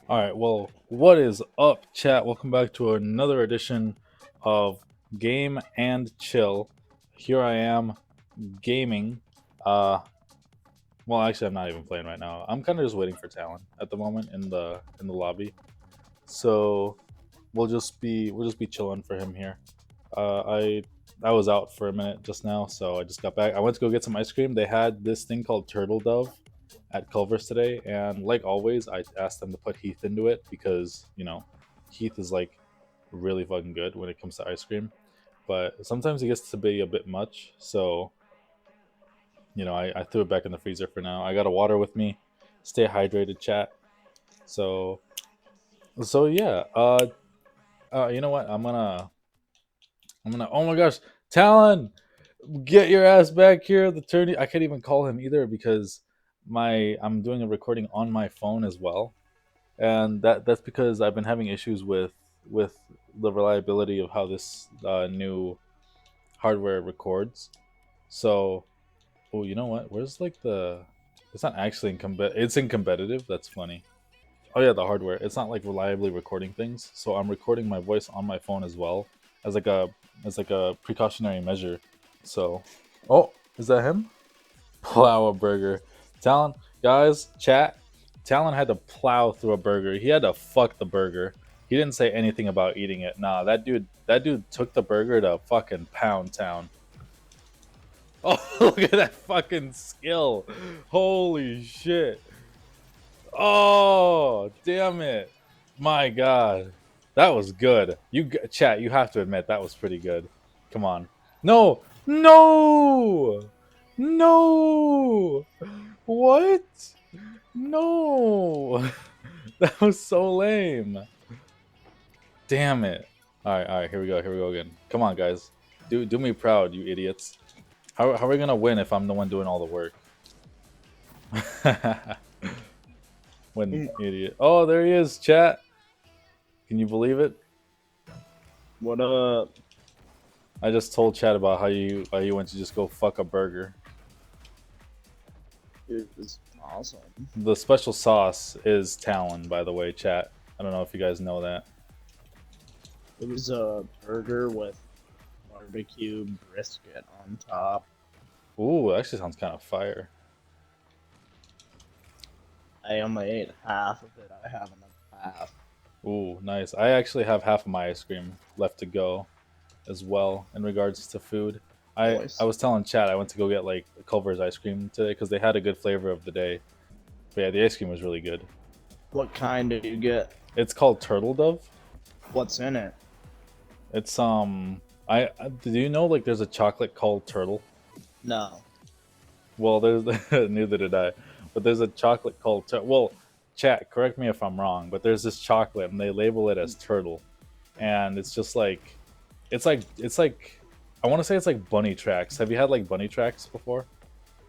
All right, well, what is up, chat? Welcome back to another edition of Game and Chill. Here I am gaming. Uh, well, actually, I'm not even playing right now. I'm kind of just waiting for Talon at the moment in the lobby. So we'll just be chilling for him here. I was out for a minute just now, so I just got back. I went to go get some ice cream. They had this thing called turtle dove at Culver's today, and like always, I asked them to put Heath into it because Heath is like really fucking good when it comes to ice cream, but sometimes it gets to be a bit much. So I threw it back in the freezer for now. I got a water with me. Stay hydrated, chat. So so yeah. You know what? I'm gonna. Oh my gosh, Talon, get your ass back here. The tourney. I can't even call him either because I'm doing a recording on my phone as well, and that's because I've been having issues with the reliability of how this new hardware records. So, oh, you know what? Where's like the? It's not actually It's in competitive. That's funny. Oh yeah, the hardware. It's not like reliably recording things. So I'm recording my voice on my phone as well as like a precautionary measure. So, oh, is that him? Plow a burger. Talon, guys, chat. Talon had to plow through a burger. He had to fuck the burger. He didn't say anything about eating it. Nah, that dude took the burger to fucking Pound Town. Oh, look at that fucking skill. Holy shit. Oh, damn it. My god. That was good. Chat, you have to admit that was pretty good. Come on. No. No. No. What? No. That was so lame. Damn it. All right, here we go. Here we go again. Come on, guys. Do me proud, you idiots. How are we going to win if I'm the one doing all the work? When idiot. Oh, there he is, chat. Can you believe it? What up? I just told Chad about how you went to just go fuck a burger. It was awesome. The special sauce is Talon, by the way, chat. I don't know if you guys know that. It was a burger with barbecue brisket on top. Ooh, it actually sounds kind of fire. I only ate half of it. I have another half. Ooh, nice. I actually have half of my ice cream left to go as well in regards to food. I Voice. was telling Chad I went to go get like Culver's ice cream today because they had a good flavor of the day. But yeah, the ice cream was really good. What kind did you get? It's called Turtle Dove. What's in it? It's do you know like there's a chocolate called Turtle? No. Well, there's neither did I, but there's a chocolate called well, chat. Correct me if I'm wrong, but there's this chocolate and they label it as turtle, and it's just like, it's like I want to say it's like bunny tracks. Have you had like bunny tracks before?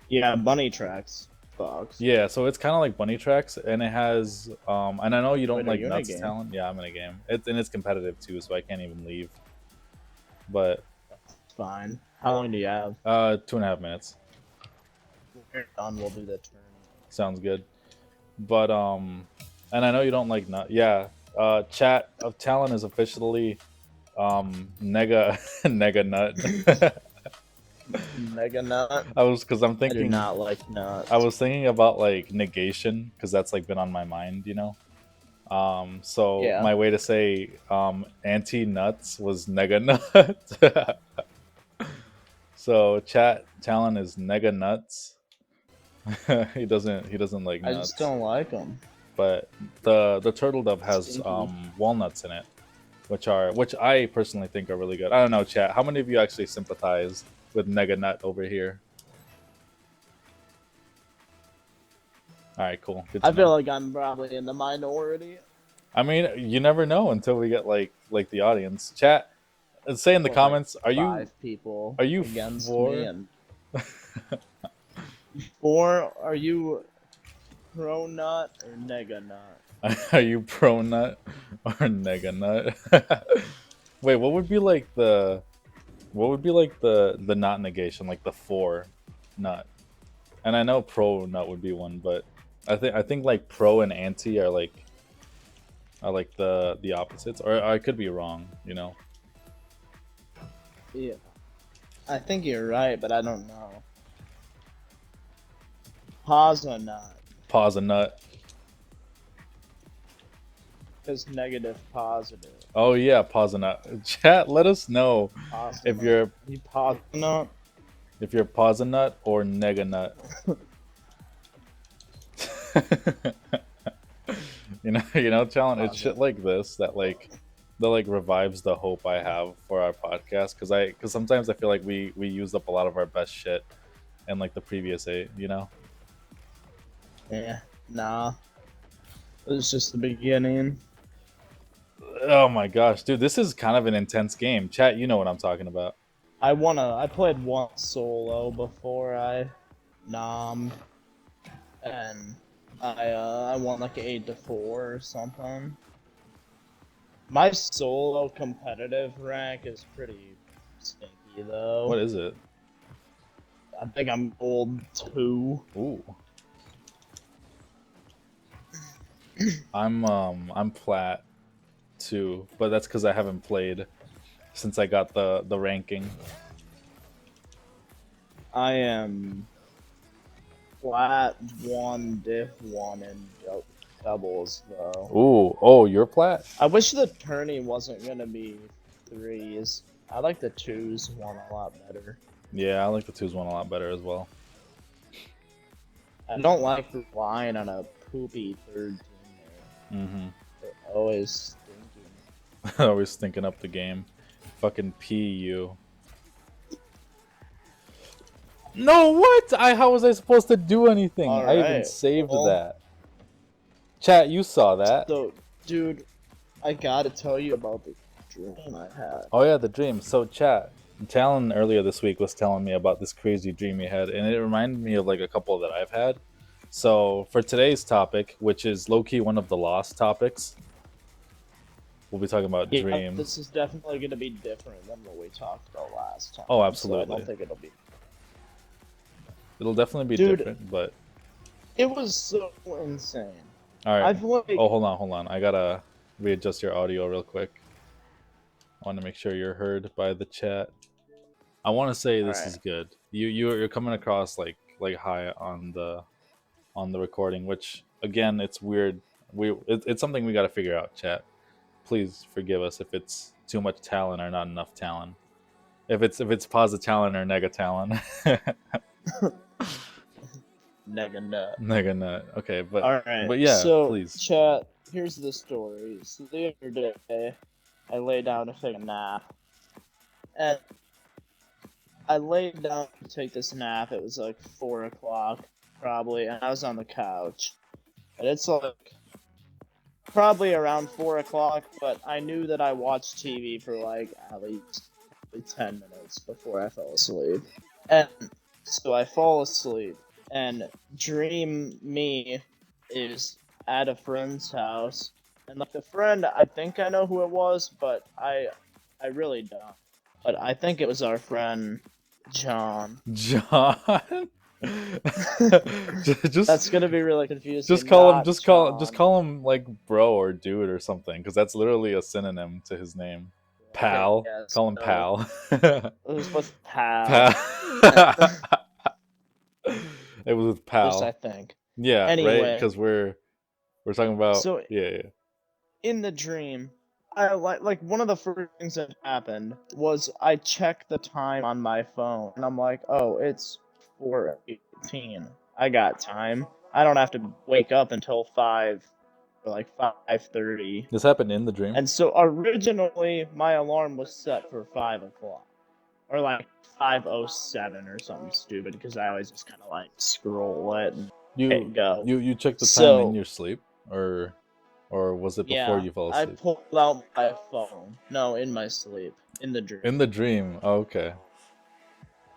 Yeah, bunny tracks. Box. Yeah, so it's kind of like bunny tracks, and it has and I know you don't Wait, are like you in a nuts, game? talent. Yeah, I'm in a game. It's competitive too, so I can't even leave. But It's fine. How long do you have? 2.5 minutes When you're done, we'll do the turn. sounds good. But and I know you don't like nut. Yeah, chat of Talon is officially nega nega nut. Mega nut. I was because I'm I do thinking not like I nuts. was thinking about like negation because that's like been on my mind. So Yeah. my way to say anti nuts was nega nut. So chat Talon is nega nuts. He doesn't like I just nuts. don't like them. But the turtle dove has Stinky. walnuts in it, which I personally think are really good. I don't know, chat. How many of you actually sympathize with Mega Nut over here? All right, cool, good I to feel know. like I'm probably in the minority. I mean, you never know until we get like the audience. Chat, say in the Or like comments, are you 5 people are you against me, for and 4 are you pro nut or nega nut? are you pro nut or nega nut? Wait, what would be like the not negation, like the four nut? And I know pro nut would be one, but I think like pro and anti are like are like the opposites, or I could be wrong. You know. Yeah. I think you're right, but I don't know. Pause or not? Pause a nut. Because negative, positive. Oh yeah, pause a nut. Chat, let us know Pause or if not? you're You pause or not? pause a nut or nega nut. Talent. It's Pause shit it. like this that like revives the hope I have for our podcast. Because sometimes I feel like we used up a lot of our best shit in like the previous 8. You know. Yeah. Nah. It was just the beginning. Oh my gosh, dude, this is kind of an intense game. Chat, you know what I'm talking about. I played one solo before I nommed, and I won like 8-4 or something. My solo competitive rank is pretty stinky What though. is it? I think I'm gold 2. Ooh. I'm plat too, but that's because I haven't played since I got the ranking. I am flat 1, diff 1, and doubles though. Ooh, oh, you're plat? I wish the tourney wasn't gonna be 3s. I like the 2s one a lot better. Yeah, I like the 2s one a lot better as well. I don't like relying on a poopy third teammate. Mm-hmm. They're always stinking. Always thinking up the game. Fucking PU. No, what? How was I supposed to do anything? I even Alright, saved well, that. Chat, you saw that. so, dude, I gotta tell you about the dream I had. Oh yeah, the dream. So chat, Talon earlier this week was telling me about this crazy dream he had, and it reminded me of like a couple that I've had. So for today's topic, which is low key one of the lost topics, we'll be talking about Yeah, dreams. this is definitely gonna be different than what we talked about last time. Oh, So I absolutely. don't think it'll be. It'll definitely be Dude, different, but it was so insane. all right. I've like, Oh, hold on. I gotta readjust your audio real quick. I want to make sure you're heard by the chat. I want to say this alright. is good. You're coming across like high on the recording, which again, it's weird. It's something we got to figure out, chat. Please forgive us if it's too much talent or not enough talent. If it's positive talent or negative talent. Nega nut. Negative nut. Okay, Alright, but yeah, so, please. chat, here's the story. So the other day, I lay down to take a nap. And I laid down to take this nap. It was like 4 o'clock, probably, and I was on the couch. And it's like probably around 4 o'clock, but I knew that I watched TV for like at least 10 minutes before I fell asleep. And so I fall asleep, and dream me is at a friend's house. And like the friend, I think I know who it was, but I really don't. But I think it was our friend John. John. just That's gonna be really confusing. just call him Not just John. call him like bro or dude or something, because that's literally a synonym to his name. Okay, Pal. yeah, Call him so pal. it was with Pal. Pal. It was with At least I pal. think. Yeah, right. Anyway, Because we're talking about so yeah. in the dream, I like one of the first things that happened was I checked the time on my phone, and I'm like, oh, it's 4:18. I got time. I don't have to wake up until 5 or like 5:30. This happened in the dream. And so originally my alarm was set for 5 o'clock. Or like 5:07 or something stupid, because I always just kind of like scroll it and hit go. You checked the time in So your sleep, or was it before yeah, you fell I asleep? pulled out my phone. No, in my sleep, in the dream. In the dream. Oh, okay.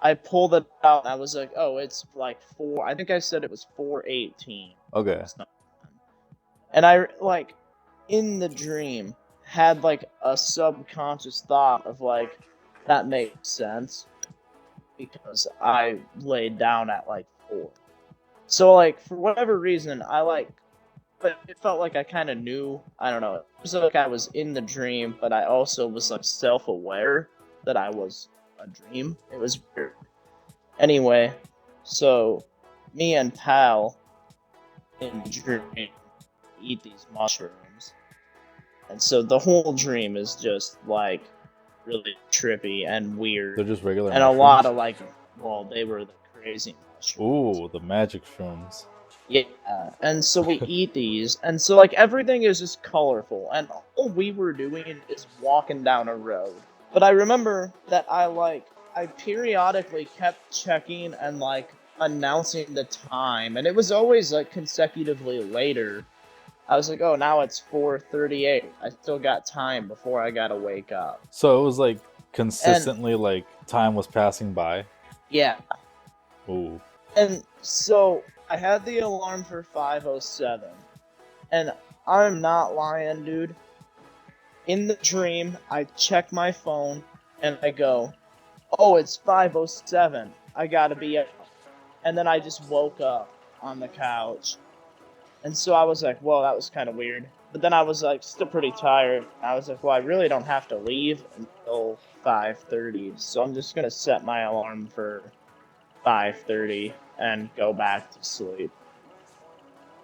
I pulled it out. And I was like, oh, it's like 4. I think I said it was 4:18. Okay. And I like in the dream had like a subconscious thought of like, that makes sense because I laid down at like 4. So like for whatever reason, I like but it felt like I kind of knew. I don't know. It was like I was in the dream, but I also was like self-aware that I was a dream. It was weird. Anyway, so me and Pal in the dream eat these mushrooms, and so the whole dream is just like really trippy and They're weird, just regular and a lot mushrooms. of like, well, they were the crazy mushrooms. Ooh, the magic shrooms. Yeah, and so we eat these, and so like everything is just colorful, and all we were doing is walking down a road. But I remember that I periodically kept checking and like announcing the time, and it was always like consecutively later. I was like, oh, now it's 4:38. I still got time before I gotta wake up. So it was like And consistently like time was passing by. yeah, Ooh. and so I had the alarm for 5:07, and I'm not lying, dude. In the dream, I check my phone and I go, "Oh, it's 5:07. I gotta be up." And then I just woke up on the couch, and so I was like, "Whoa, that was kind of weird." But then I was like, still pretty tired. I was like, "Well, I really don't have to leave until 5:30, so I'm just gonna set my alarm for 5:30 and go back to sleep."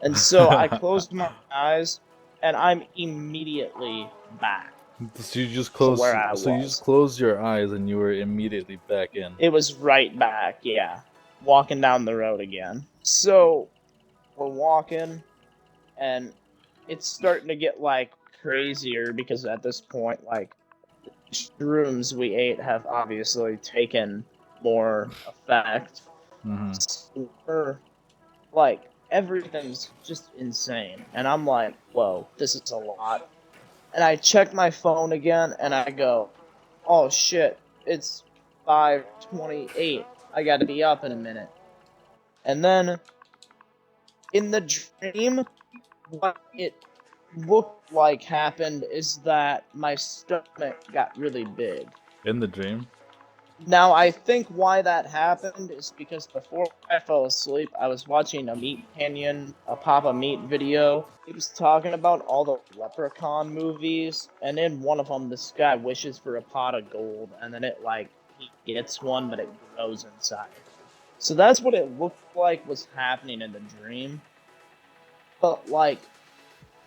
And so I closed my eyes, and I'm immediately back So you just to where close. I So you just was. closed your eyes and you were immediately back in. It was right back, yeah. Walking down the road again. So we're walking, and it's starting to get like crazier because at this point, like, the shrooms we ate have obviously taken more effect. Mm-hmm. So we're like, everything's just insane. And I'm like, whoa, this is a lot. And I check my phone again and I go, oh shit, it's 5:28. I gotta be up in a minute. And then in the dream, what it looked like happened is that my stomach got really big. In the dream. Now, I think why that happened is because before I fell asleep, I was watching a Meat Canyon, a Papa Meat video. He was talking about all the Leprechaun movies, and in one of them, this guy wishes for a pot of gold, and then he gets one, but it grows inside. So that's what it looked like was happening in the dream. But, like,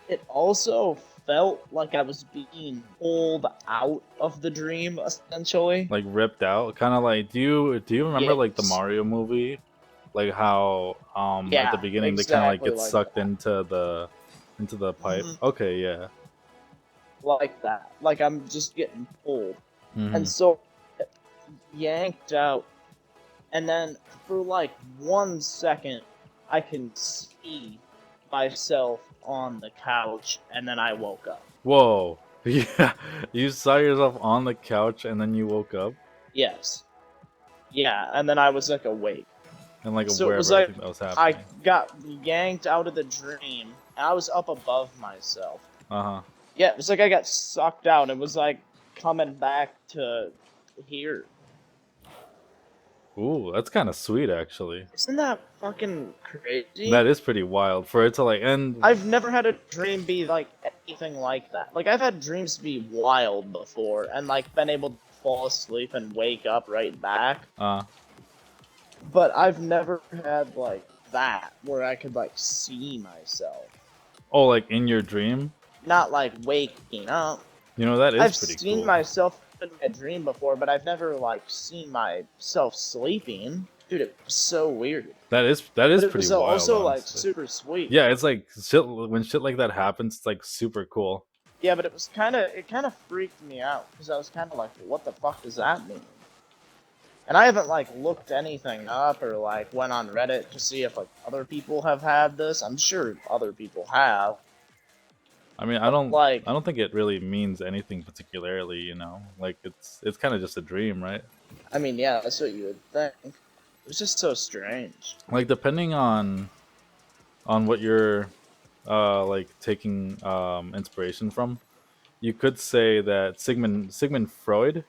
it also felt like I was being pulled out of the dream, essentially. Like ripped out, kind of like. Do you remember like the Yes. Mario movie, like how at the Yeah, beginning they kind of like exactly get like sucked that. into the pipe? Mhm. Okay, yeah. Like that. Like I'm just getting pulled. And Mm-hmm. so yanked out, and then for like 1 second, I can see myself on the couch, and then I woke up. Whoa. Yeah, you saw yourself on the couch and then you woke up Yes. Yeah, and then I was like awake. and like So it aware of was like everything that was I happening. got yanked out of the dream, and I was up above myself. Uh huh. Yeah, it was like I got sucked out. It was like coming back to here. Ooh, that's kind of sweet actually. Isn't that fucking crazy? That is pretty wild for it to like end. I've never had a dream be like anything like that. Like I've had dreams be wild before and like been able to fall asleep and wake up right back. Uh, But I've never had like that where I could like see myself. oh, like in your dream. Not like waking up. That is I've pretty seen cool. myself in a dream before, but I've never like seen myself sleeping. Dude, it was so weird. That is But it pretty was wild, also like honestly. super sweet. Yeah, it's like shit when shit like that happens. It's like super cool. Yeah, but it kind of freaked me out because I was kind of like, what the fuck does that mean? And I haven't like looked anything up or like went on Reddit to see if like other people have had this. I'm sure other people have, I mean, I but don't like, I don't think it really means anything particularly. Like it's kind of just a dream, right? I mean, yeah, that's what you would think. It was just so strange. Like depending on what you're like taking inspiration from, you could say that Sigmund Freud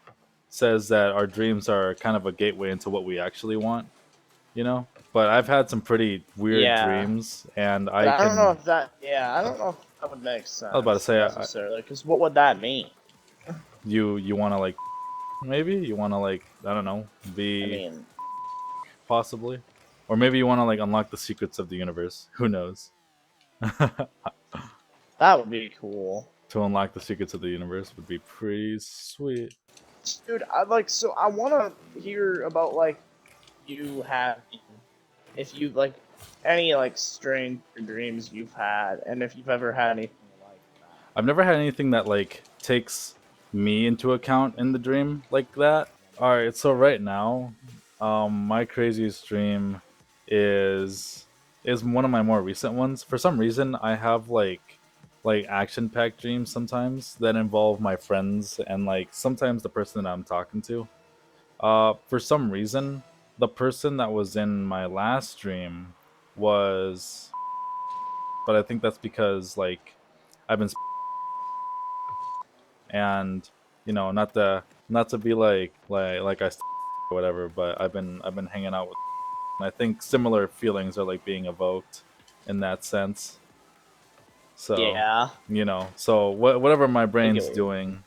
says that our dreams are kind of a gateway into what we actually want. You know? but I've had some pretty weird Yeah, dreams, and but I I don't know can. if that. Yeah, I I don't know if that would make was about to sense say, necessarily. Because what would that mean? you want to like maybe you want to like I don't know I be mean, possibly, or maybe you want to like unlock the secrets of the universe. Who knows? that would be cool. To unlock the secrets of the universe would be pretty sweet. Dude, I like so I want to hear about like you having if you like any like strange dreams you've had, and if you've ever had anything like that. I've never had anything that like takes me into account in the dream like that. All right, so right now, my craziest dream is is one of my more recent ones. For some reason, I have like action packed dreams sometimes that involve my friends and like sometimes the person that I'm talking to. For some reason, the person that was in my last dream was, but I think that's because like I've been and not to be like or whatever, but I've been hanging out with. And I think similar feelings are like being evoked in that sense. So Yeah, so whatever my I get brain's what you doing,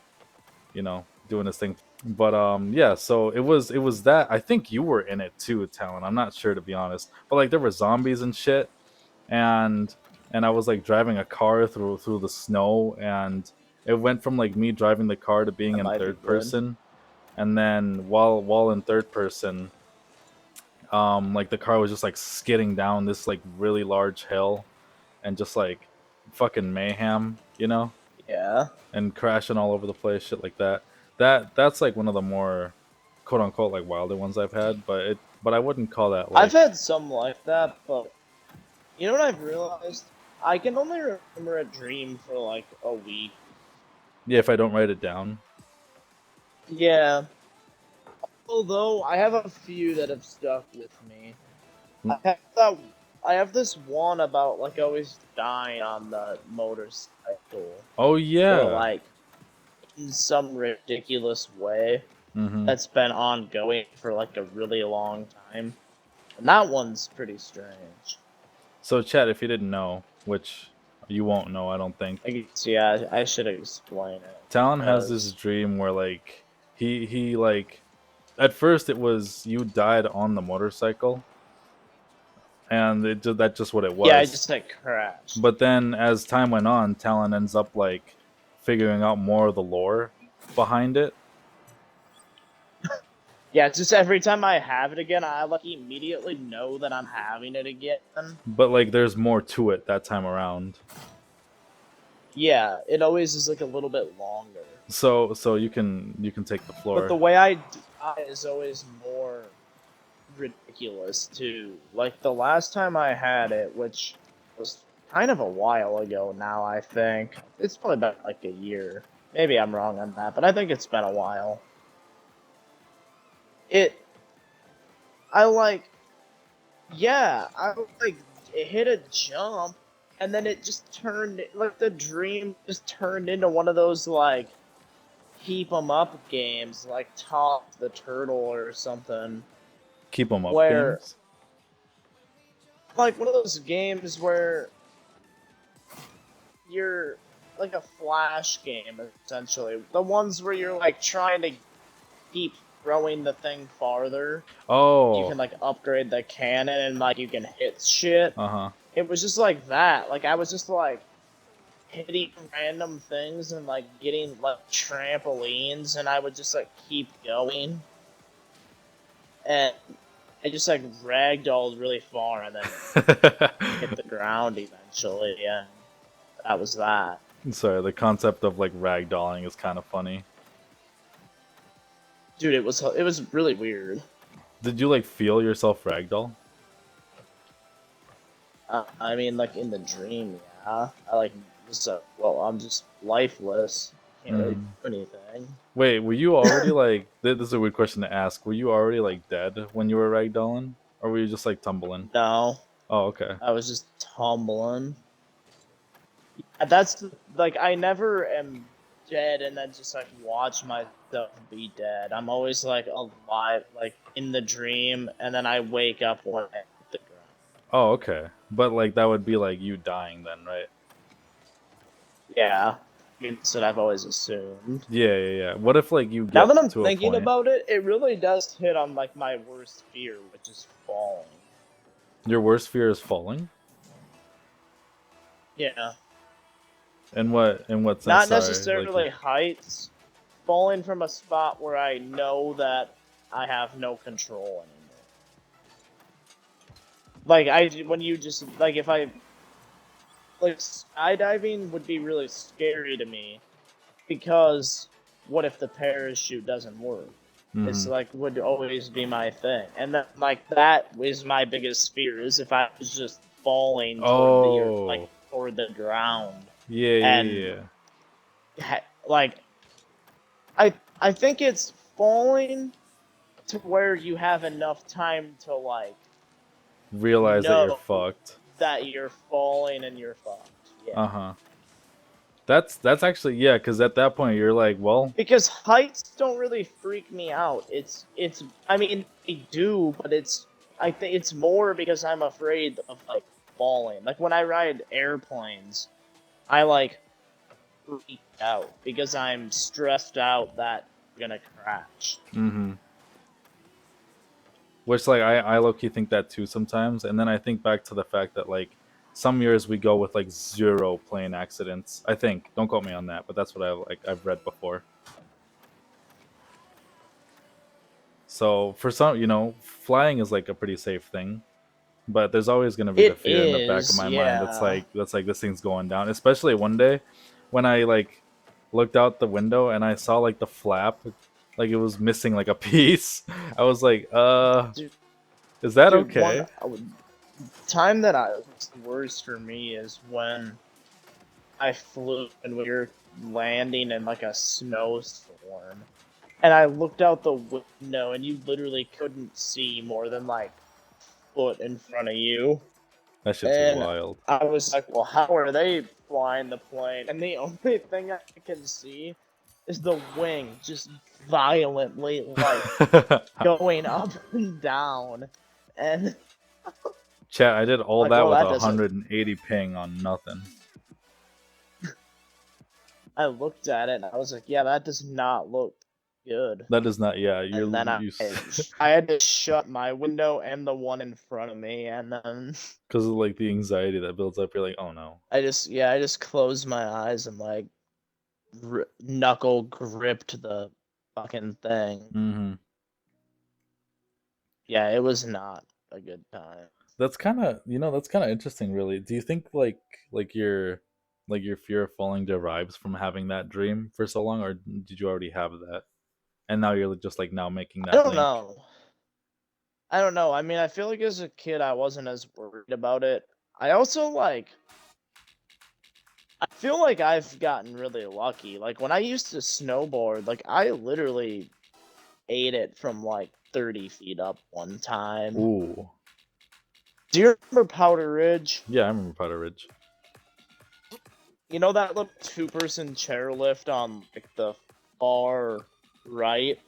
doing this thing. But yeah, so it was that. I think you were in it too, Talon. I'm not sure to be honest, but like there were zombies and shit, and I was like driving a car through the snow, and it went from like me driving the car to being that in might be third good. person, and then while in third person, like the car was just like skidding down this like really large hill, and just like fucking mayhem, Yeah, and crashing all over the place, shit like that. That's like one of the more quote unquote like wilder ones I've had, but I wouldn't call that I've like had some like that, but you know what I've realized? I can only remember a dream for like a week. yeah if I don't write it down. Yeah, although I have a few that have stuck with me. Mm. I have this one about like always dying on the motorcycle Oh for yeah. like in some ridiculous way Mm-hmm. that's been ongoing for like a really long time. And that one's pretty strange. So, Chad, if you didn't know, which you won't know, I don't think, I guess, yeah, I should explain it. Talon has this Because, dream where like he like at first it was you died on the motorcycle, and that's just what it yeah, I was. just like crashed. But then as time went on, Talon ends up like figuring out more of the lore behind it. Yeah, it's just every time I have it again, I like immediately know that I'm having it again. But like there's more to it that time around. Yeah, it always is like a little bit longer. So you can take the But the floor. way I die is always more ridiculous too. Like the last time I had it, which was kind of a while ago now, I think. It's probably been like a year. Maybe I'm wrong on that, but I think it's been a while. It I like yeah, I like it hit a jump and then it just turned like the dream just turned into one of those like keep 'em up games like Top the Turtle or something Keep them up where games. like one of those games where you're like a flash game essentially. The ones where you're like trying to keep throwing the thing farther. You Oh, can like upgrade the cannon and like you can hit shit. uh huh. It was just like that. Like I was just like hitting random things and like getting like trampolines and I would just like keep going. And I just like ragdolled really far and then hit the ground eventually, and that was that. Sorry, the concept of like ragdolling is kind of funny. Dude, it was really weird. Did you like feel yourself ragdoll? I mean, like in the dream, yeah. I like just well, I'm just lifeless. Can't really do Mm. anything. Wait, were you already like? This is a weird question to ask. Were you already like dead when you were ragdolling, or were you just like tumbling? No, Oh, okay. I was just tumbling. That's like I never am dead and then just like watch myself be dead. I'm always like alive, like in the dream, and then I wake up when I hit the Oh, okay. But like that would be like you dying then, right? Yeah, that's what I've always assumed. Yeah, yeah, yeah. What if like you Now get that I'm to a thinking point about it, it really does hit on like my worst fear, which is falling. your worst fear is falling? Yeah, In what sense, not sorry? Like necessarily heights, falling from a spot where I know that I have no control anymore. Like when you just like if I like skydiving would be really scary to me because what if the parachute doesn't work? It's mhm. like would always be my thing, and then like that is my biggest fear is if I was just falling toward the earth, like Oh. toward the ground, Yeah, yeah, and yeah. like I think it's falling to where you have enough time to like Realize that you're know fucked. that you're falling and you're fucked. Yeah. Uh-huh. That's actually yeah, cuz at that point you're like, well, Because heights don't really freak me out. It's I mean they do, but I think it's more because I'm afraid of like falling. Like when I ride airplanes, I like freak out because I'm stressed out that I'm gonna crash. mhm. Which like I low key think that too sometimes, and then I think back to the fact that like some years we go with like zero plane accidents. I think. Don't quote me on that, but that's what I've read before. So for some, flying is like a pretty safe thing, but there's always gonna be the It fear in the back of is, my mind yeah. that's like this thing's going down. Especially one day when I like looked out the window and I saw like the flap, like it was missing like a piece. I was like, Dude, is that dude, one okay? time that I was the worst for me is when I flew and we were landing in like a snowstorm. And I looked out the window and you literally couldn't see more than like foot in front of you. That shit's And wild. I was like, well, how are they flying the plane? And the only thing I can see is the wing just violently like going up and down. And Chat, I did all like, that well, with that doesn't. 180 ping on nothing. I looked at it and I was like, yeah, that does not look good. That is not. Yeah, And then I had to shut my window and the one in front of me, and then because of like the anxiety that builds up. You're like, oh no. I just closed my eyes and like knuckle gripped the fucking thing. Hmm. Yeah, it was not a good time. That's kind of interesting. Really, do you think like your fear of falling derives from having that dream for so long, or did you already have that and now you're just like now making I that don't link? know. I don't know. I mean, I feel like as a kid I wasn't as worried about it. I also like I feel like I've gotten really lucky. Like when I used to snowboard, like I literally ate it from like 30 feet up one time. Ooh, Do you remember Powder Ridge? yeah, I remember Powder Ridge. You know that little two-person chairlift on like the far right,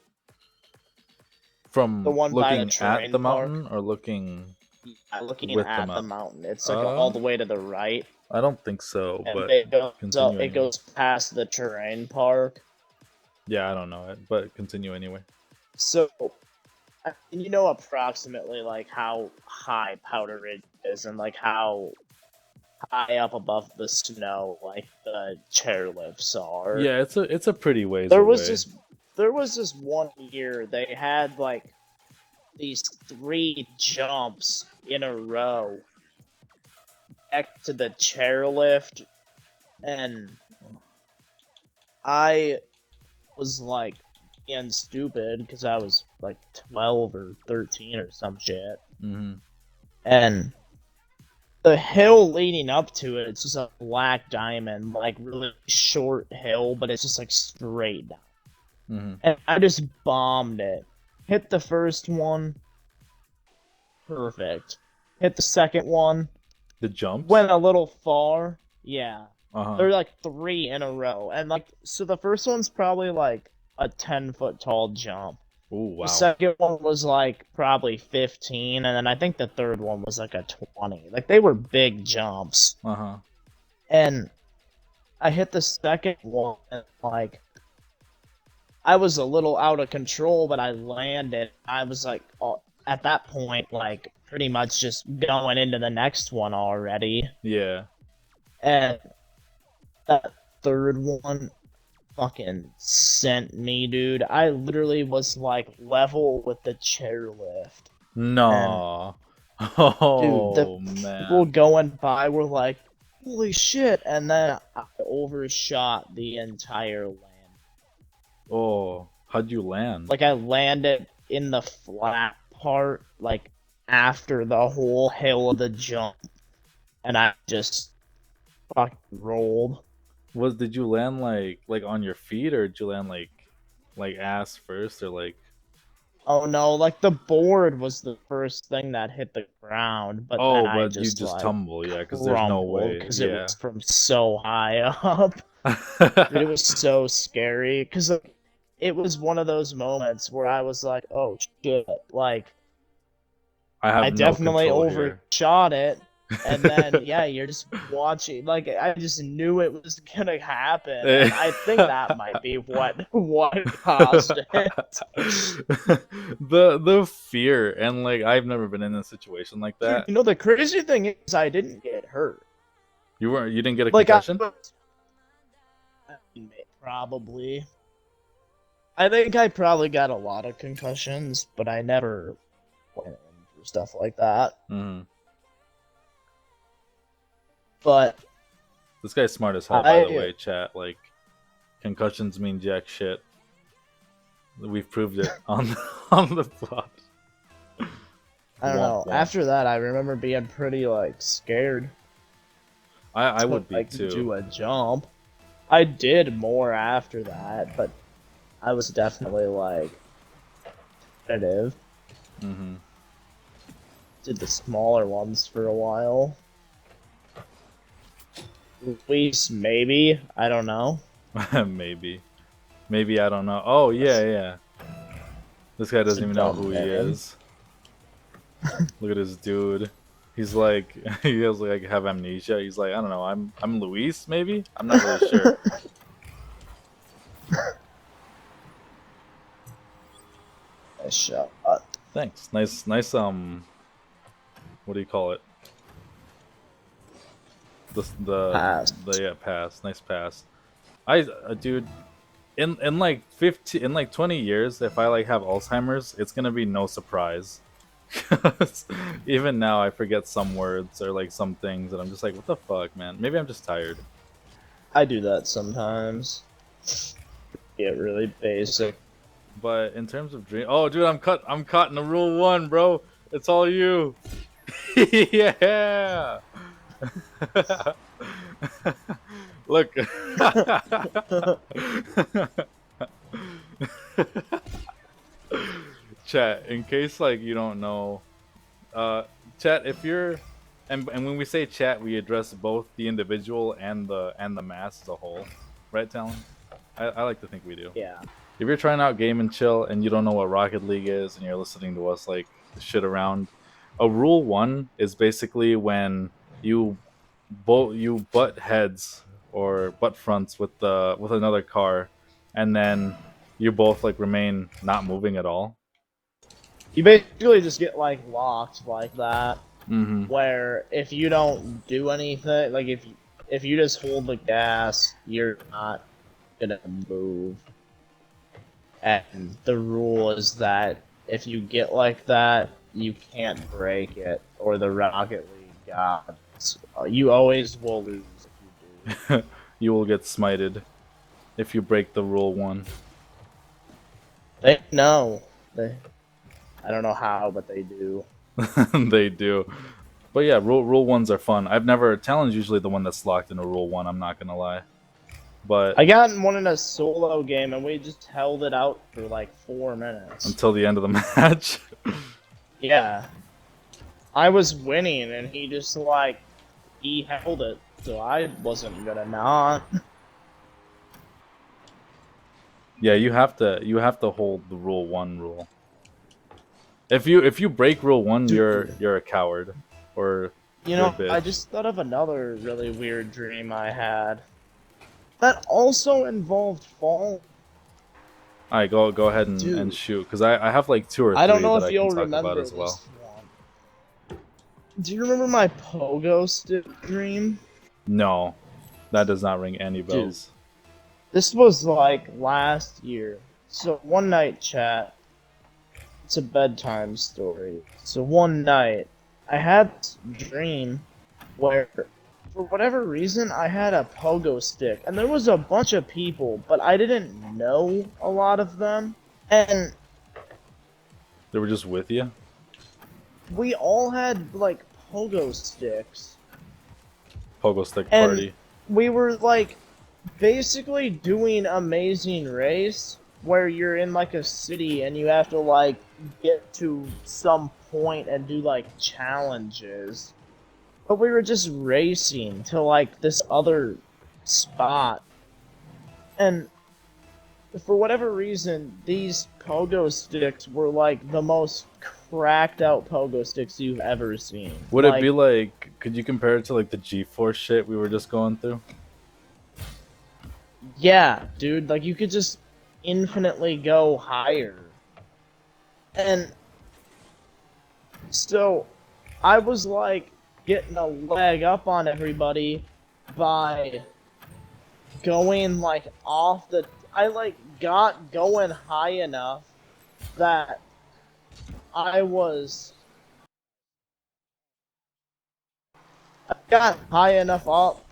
the From one by the looking at the terrain park? mountain or looking Yeah, looking with the at the mountain. mountain. It's like all Uh, the way to the right, I don't think so, and but continue it anyway. goes past the terrain park. Yeah, I don't know it, but continue anyway. So you know approximately like how high Powder Ridge is, and like how high up above the snow like the chairlifts are. Yeah, it's a pretty ways There was away. this there was this one year they had like these three jumps in a row next to the chairlift, and I was like being stupid because I was like 12 or 13 or some shit. Hmm. And the hill leading up to it, it's just a black diamond, like really short hill, but it's just like straight down. Hmm. And I just bombed it. Hit the first one, perfect. Hit the second one, The jumps. went a little far. Yeah. Uh huh. They're like three in a row. And like so the first one's probably like a 10-foot tall jump. Oh The wow. second one was like probably 15, and then I think the third one was like a 20. Like they were big jumps. Uh huh. And I hit the second one, and like I was a little out of control, but I landed. I was like, oh, at that point, like pretty much just going into the next one already. Yeah. And that third one fucking sent me, dude. I literally was like level with the chairlift. And No. dude, the Oh people man. going by were like, holy shit. And then I overshot the entire land. Oh, how'd you land? Like I landed in the flat part, like after the whole hill of the jump, and I just fucking rolled. Did you land like on your feet, or did you land like ass first, or like? Oh no, like the board was the first thing that hit the ground, but then Oh, I but you just just like tumble, yeah, because there's no crumbled way. because it Yeah. was from so high up. Dude, it was so scary because it was one of those moments where I was like, oh shit, like I I have no definitely control here. overshot it. And then, yeah, you're just watching. Like, I just knew it was gonna happen, and I think that might be what caused it. The fear, and like I've never been in a situation like Dude, that. the crazy thing is, I didn't get hurt. You didn't get a Like, concussion? probably. I think I probably got a lot of concussions, but I never went in for stuff like that. Hmm. But This guy's smart as hell, by the I way, chat. Like concussions mean jack shit. We've proved it on on the plot. I don't Womp know. womp. After that, I remember being pretty like scared I to would be like too. do a jump. I did more after that, but I was definitely like competitive. Hmm. Did the smaller ones for a while. At least maybe. I don't know. Maybe. Maybe I don't know. Oh yeah, That's, yeah. This guy that's a doesn't even know dumb who he name. is. Look at this dude. He's like he has like have amnesia. He's like, I don't know, I'm Luis, maybe? I'm not really sure. Nice shot. Thanks. Nice what do you call it? Pass. The yeah, pass. Nice pass. I dude, in like 15 in like 20 years, if I like have Alzheimer's, it's going to be no surprise. 'Cause even now I forget some words or like some things and I'm just like, what the fuck, man? Maybe I'm just tired. I do that sometimes. Get really basic. But in terms of dream, oh dude, I'm caught in the rule 1, bro. It's all you. Yeah. Look. Chat, in case like you don't know, chat, if you're and when we say chat, we address both the individual and the mass as a whole, right, Talon? I like to think we do. Yeah. If you're trying out Game and Chill and you don't know what Rocket League is and you're listening to us like shit around, a rule 1 is basically when you butt heads or butt fronts with another car, and then you both like remain not moving at all. You basically just get like locked like that. Mm-hmm. Where if you don't do anything, like if you just hold the gas, you're not gonna move. And the rule is that if you get like that, you can't break it, or the Rocket League gods. You always will lose if you do. You will get smited if you break the rule 1. They know. I don't know how, but they do. They do. But yeah, rule 1s are fun. I've never Talon's usually the one that's locked in a rule 1, I'm not gonna lie. But I got in one in a solo game, and we just held it out for like 4 minutes. until the end of the match. Yeah. I was winning, and he just like he held it, so I wasn't gonna not. Yeah, you have to hold the rule one rule. If you break rule one, you're Dude, you're a coward, or you you're a know, I bitch. just thought of another really weird dream I had that also involved fall. All right, go ahead and Dude, shoot, because I have like two or I don't three know that if I can you'll talk about remember as well. this one. Do you remember my pogo stick dream? No, that does not ring any Dude, bells. this was like last year. So one night, chat, it's a bedtime story. So one night, I had this dream where, for whatever reason, I had a pogo stick, and there was a bunch of people, but I didn't know a lot of them, and They were just with you. we all had like pogo sticks, Pogo stick and party. we were like basically doing Amazing Race, where you're in like a city and you have to like get to some point and do like challenges. But we were just racing to like this other spot. And for whatever reason, these pogo sticks were like the most cracked out pogo sticks you've ever seen. Would it be Like, like? Could you compare it to like the G-force shit we were just going through? yeah, dude, like you could just infinitely go higher. And so I was like getting a leg up on everybody by going like off the. I like got going high enough that I was. I got high enough up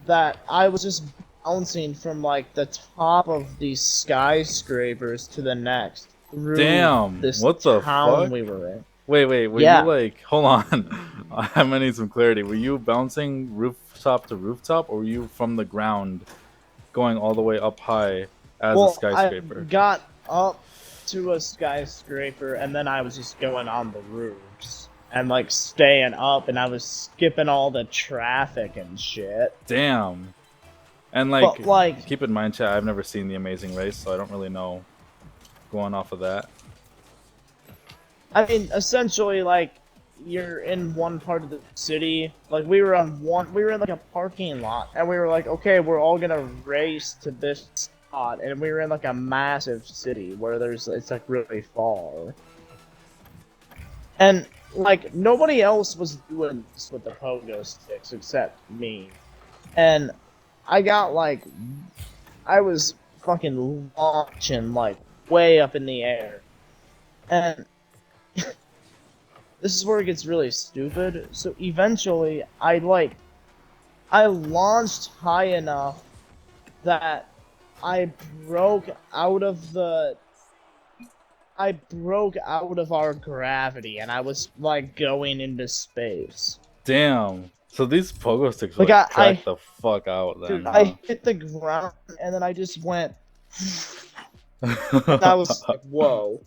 that I was just bouncing from like the top of these skyscrapers to the next through Damn! this What the town fuck? we were in. Wait. Were you Yeah. like? Hold on. I'm gonna need some clarity. Were you bouncing rooftop to rooftop, or were you from the ground going all the way up high as a Well, I skyscraper? got up to a skyscraper and then I was just going on the roofs and like staying up and I was skipping all the traffic and shit. Damn. And But like, like, keep in mind, chat. I've never seen The Amazing Race, so I don't really know going off of that. I mean, essentially, like, you're in one part of the city. Like, we were in like a parking lot, and we were like, okay, we're all gonna race to this spot, and we were in like a massive city where it's like really far, and like nobody else was doing this with the pogo sticks except me, and I got like, I was fucking launching like way up in the air, and this is where it gets really stupid. So eventually, I launched high enough that I broke out of the I broke out of our gravity and I was like going into space. Damn. So these pogo sticks Like like cracked the fuck out dude, then, huh? I hit the ground and then I just went and I was like, whoa.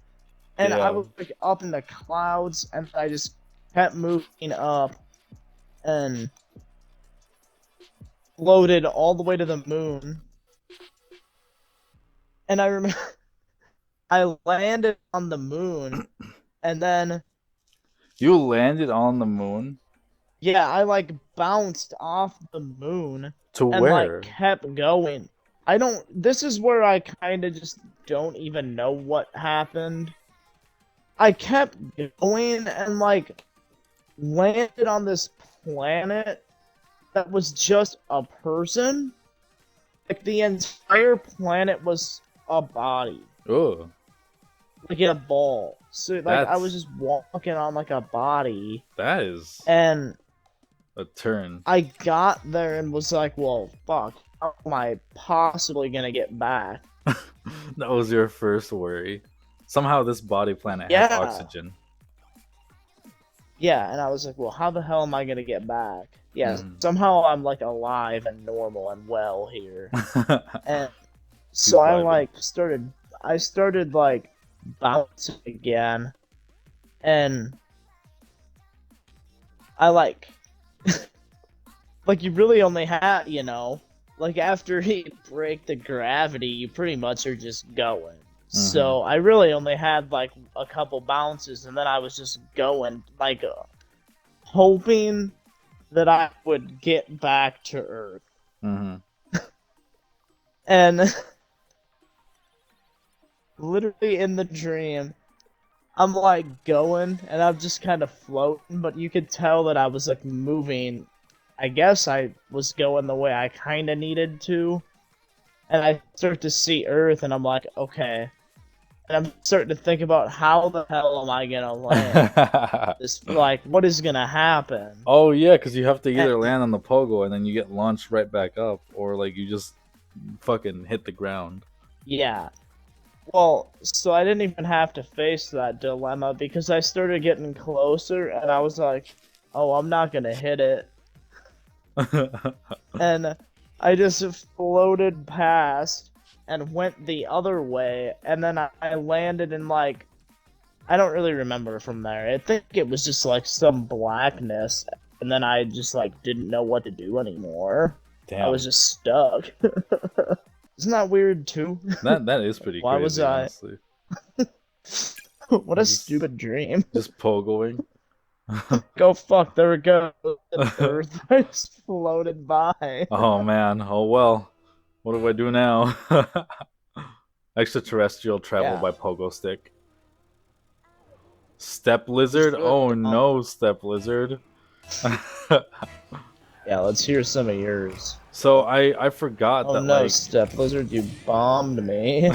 And I was Damn. like up in the clouds and I just kept moving up and floated all the way to the moon. And I remember I landed on the moon, and then You landed on the moon? yeah, I like bounced off the moon To and like where? kept going. I don't. This is where I kind of just don't even know what happened. I kept going and like landed on this planet that was just a person. Like the entire planet was a body. Oh, Like in a ball. So like I was that's just walking on like a body, that is and a turn. I got there and was like, "Well, fuck, how am I possibly gonna get back?" That was your first worry. Somehow this body planet has Yeah, oxygen. yeah, and I was like, "Well, how the hell am I gonna get back?" Yeah, Mhm. somehow I'm like alive and normal and well here, and He's so vibing. I started like bouncing again, and I like you really only had, you know. like after you break the gravity, you pretty much are just going. Mm-hmm. So I really only had like a couple bounces, and then I was just going, like hoping that I would get back to Earth. Mm-hmm. And literally in the dream, I'm like going, and I'm just kind of floating, but you could tell that I was like moving. I guess I was going the way I kind of needed to, and I start to see Earth, and I'm like, okay. And I'm starting to think about how the hell am I gonna land? This, like, what is gonna happen? Oh yeah, because you have to And either land on the pogo and then you get launched right back up, or like you just fucking hit the ground. yeah, well, so I didn't even have to face that dilemma because I started getting closer, and I was like, oh, I'm not gonna hit it. And I just floated past and went the other way, and then I landed in like I don't really remember from there. I think it was just like some blackness, and then I just like didn't know what to do anymore. I was Damn, just stuck. Isn't that weird too? that is Like, pretty why was crazy, I? honestly. What a Just stupid dream. just pogoing. Go fuck, there we go. Earth I just floated by. Oh man, oh well. What do I do now? Extraterrestrial travel Yeah. by pogo stick. Step Just lizard? good. Oh no, step lizard. Yeah, let's hear some of yours. So I forgot Oh that no, like Step Lizard, you bombed me.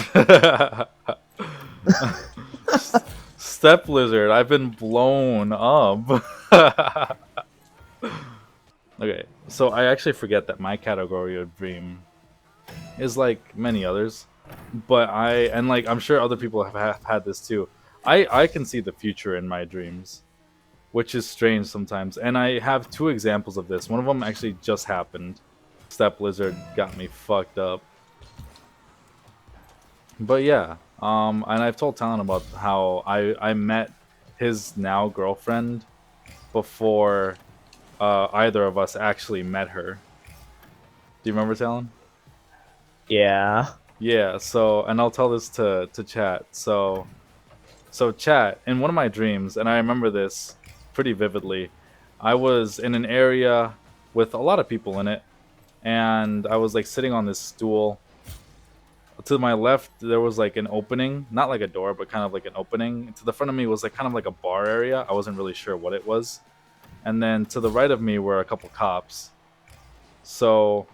step lizard, I've been blown up. Okay, so I actually forget that my category of dream is like many others, but like I'm sure other people have had this too. I can see the future in my dreams, which is strange sometimes. And I have two examples of this. One of them actually just happened. Step lizard got me fucked up. But yeah, and I've told Talon about how I met his now girlfriend before either of us actually met her. Do you remember Talon? Yeah. Yeah. So, and I'll tell this to chat. So chat in one of my dreams, and I remember this pretty vividly. I was in an area with a lot of people in it, and I was like sitting on this stool. To my left, there was like an opening, not like a door, but kind of like an opening. To the front of me was like kind of like a bar area. I wasn't really sure what it was. And then to the right of me were a couple cops. So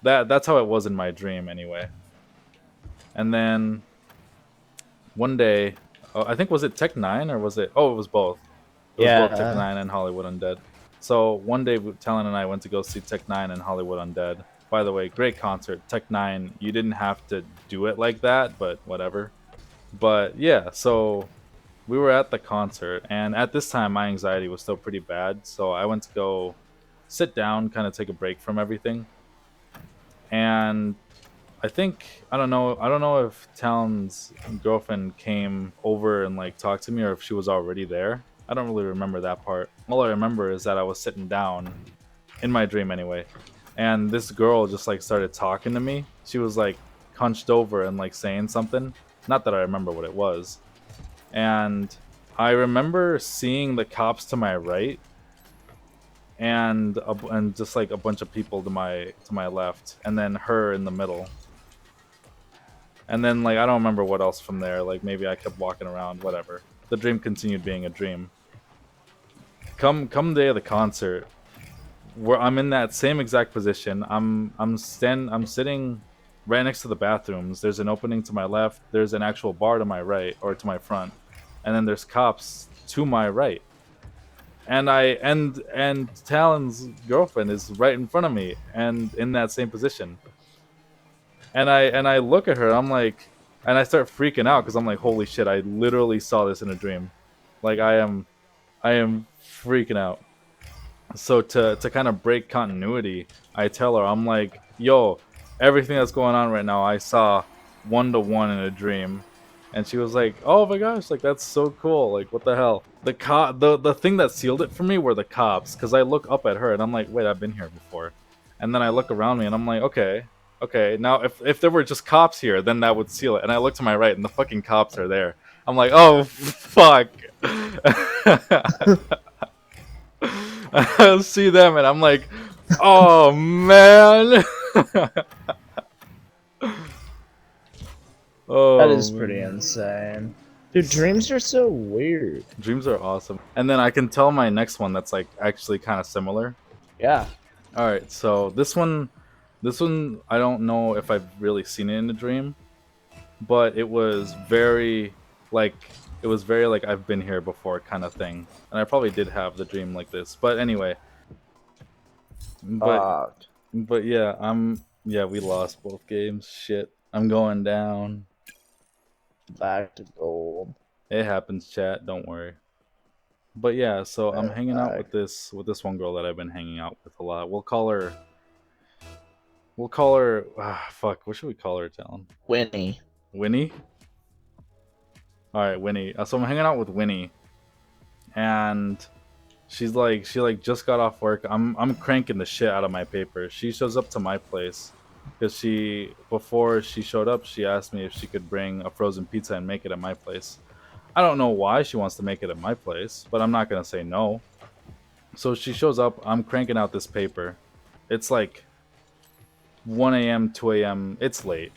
that's how it was in my dream anyway. And then one day, I think was it Tech 9 or was it? Oh, it was both. It was both Tech Yeah. 9 and Hollywood Undead. So one day, Talon and I went to go see Tech 9 and Hollywood Undead. By the way, great concert. Tech 9, you didn't have to do it like that, but whatever. But yeah, so we were at the concert, and at this time, my anxiety was still pretty bad. So I went to go sit down, kind of take a break from everything. And I think I don't know if Talon's girlfriend came over and like talked to me or if she was already there. I don't really remember that part. All I remember is that I was sitting down in my dream anyway, and this girl just like started talking to me. She was like hunched over and like saying something. Not that I remember what it was. And I remember seeing the cops to my right and just like a bunch of people to my left, and then her in the middle. And then like I don't remember what else from there. Like maybe I kept walking around, whatever. The dream continued being a dream. Come day of the concert, where I'm in that same exact position. I'm sitting right next to the bathrooms. There's an opening to my left. There's an actual bar to my right or to my front, and then there's cops to my right. And Talon's girlfriend is right in front of me and in that same position. And I look at her. I'm like, and I start freaking out because I'm like, holy shit! I literally saw this in a dream. Like I am freaking out. So to kind of break continuity, I tell her I'm like, yo, everything that's going on right now, I saw 1-to-1 in a dream. And she was like, "Oh my gosh, like that's so cool! Like what the hell?" The thing that sealed it for me were the cops, because I look up at her and I'm like, "Wait, I've been here before." And then I look around me and I'm like, okay. Now if there were just cops here, then that would seal it. And I look to my right and the fucking cops are there. I'm like, oh fuck. I see them and I'm like, oh man. That Oh is pretty man. insane. Dude, dreams are so weird. Dreams are awesome. And then I can tell my next one that's like actually kind of similar. Yeah. All right, so this one I don't know if I've really seen it in a dream, but like it was very like I've been here before kind of thing. And I probably did have the dream like this. But anyway, but Fuck. but yeah, yeah, we lost both games. Shit. I'm going down. Back to gold. It happens, chat, don't worry. But yeah, so I'm hanging out Back. with this one girl that I've been hanging out with a lot. We'll call her fuck, what should we call her, Talon? Winnie. Winnie? Alright, Winnie. So I'm hanging out with Winnie and she just got off work. I'm cranking the shit out of my paper. She shows up to my place because before she showed up, she asked me if she could bring a frozen pizza and make it at my place. I don't know why she wants to make it at my place, but I'm not gonna say no. So she shows up. I'm cranking out this paper. It's like 1 a.m., 2 a.m. It's late,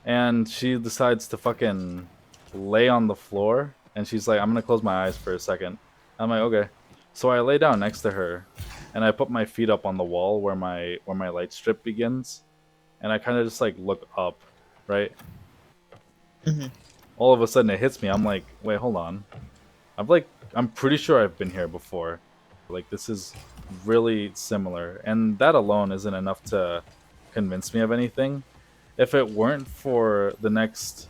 and she decides to fucking lay on the floor. And she's like, "I'm gonna close my eyes for a second." I'm like, "Okay." So I lay down next to her, and I put my feet up on the wall where my light strip begins, and I kind of just like look up, right? Mhm. All of a sudden it hits me. I'm like, "Wait, hold on. I'm pretty sure I've been here before. Like this is really similar." And that alone isn't enough to convince me of anything. If it weren't for the next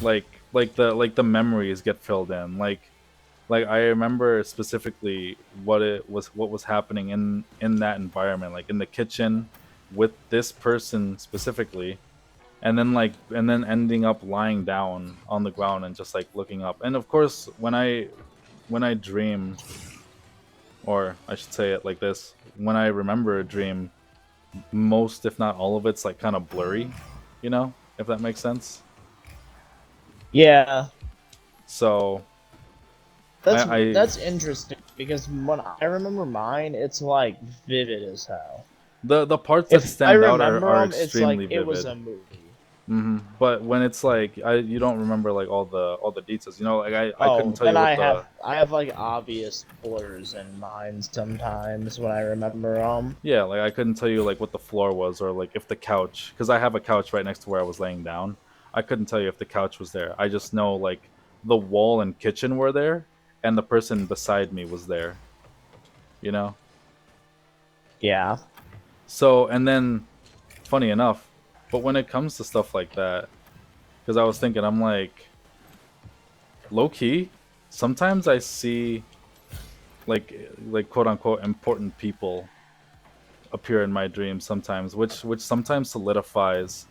like the memories get filled in. Like I remember specifically what was happening in that environment, like in the kitchen with this person specifically, and then ending up lying down on the ground and just like looking up. And of course, when I dream, or I should say it like this, when I remember a dream, most if not all of it's like kind of blurry, if that makes sense. Yeah. So That's I that's interesting because when I remember mine, it's like vivid as hell. the parts that If I stand out are, remember are them, it's like extremely it was vivid. a movie. But when it's like you don't remember like all the details, like I couldn't Oh, tell then you what the I have like obvious blurs in mine sometimes when I remember them. yeah, like I couldn't tell you like what the floor was, or like if the couch, because I have a couch right next to where I was laying down. I couldn't tell you if the couch was there. I just know like the wall and kitchen were there, and the person beside me was there. You know. Yeah. So and then, funny enough, but when it comes to stuff like that, because I was thinking, I'm like, low key. Sometimes I see like quote unquote important people appear in my dreams sometimes, which sometimes solidifies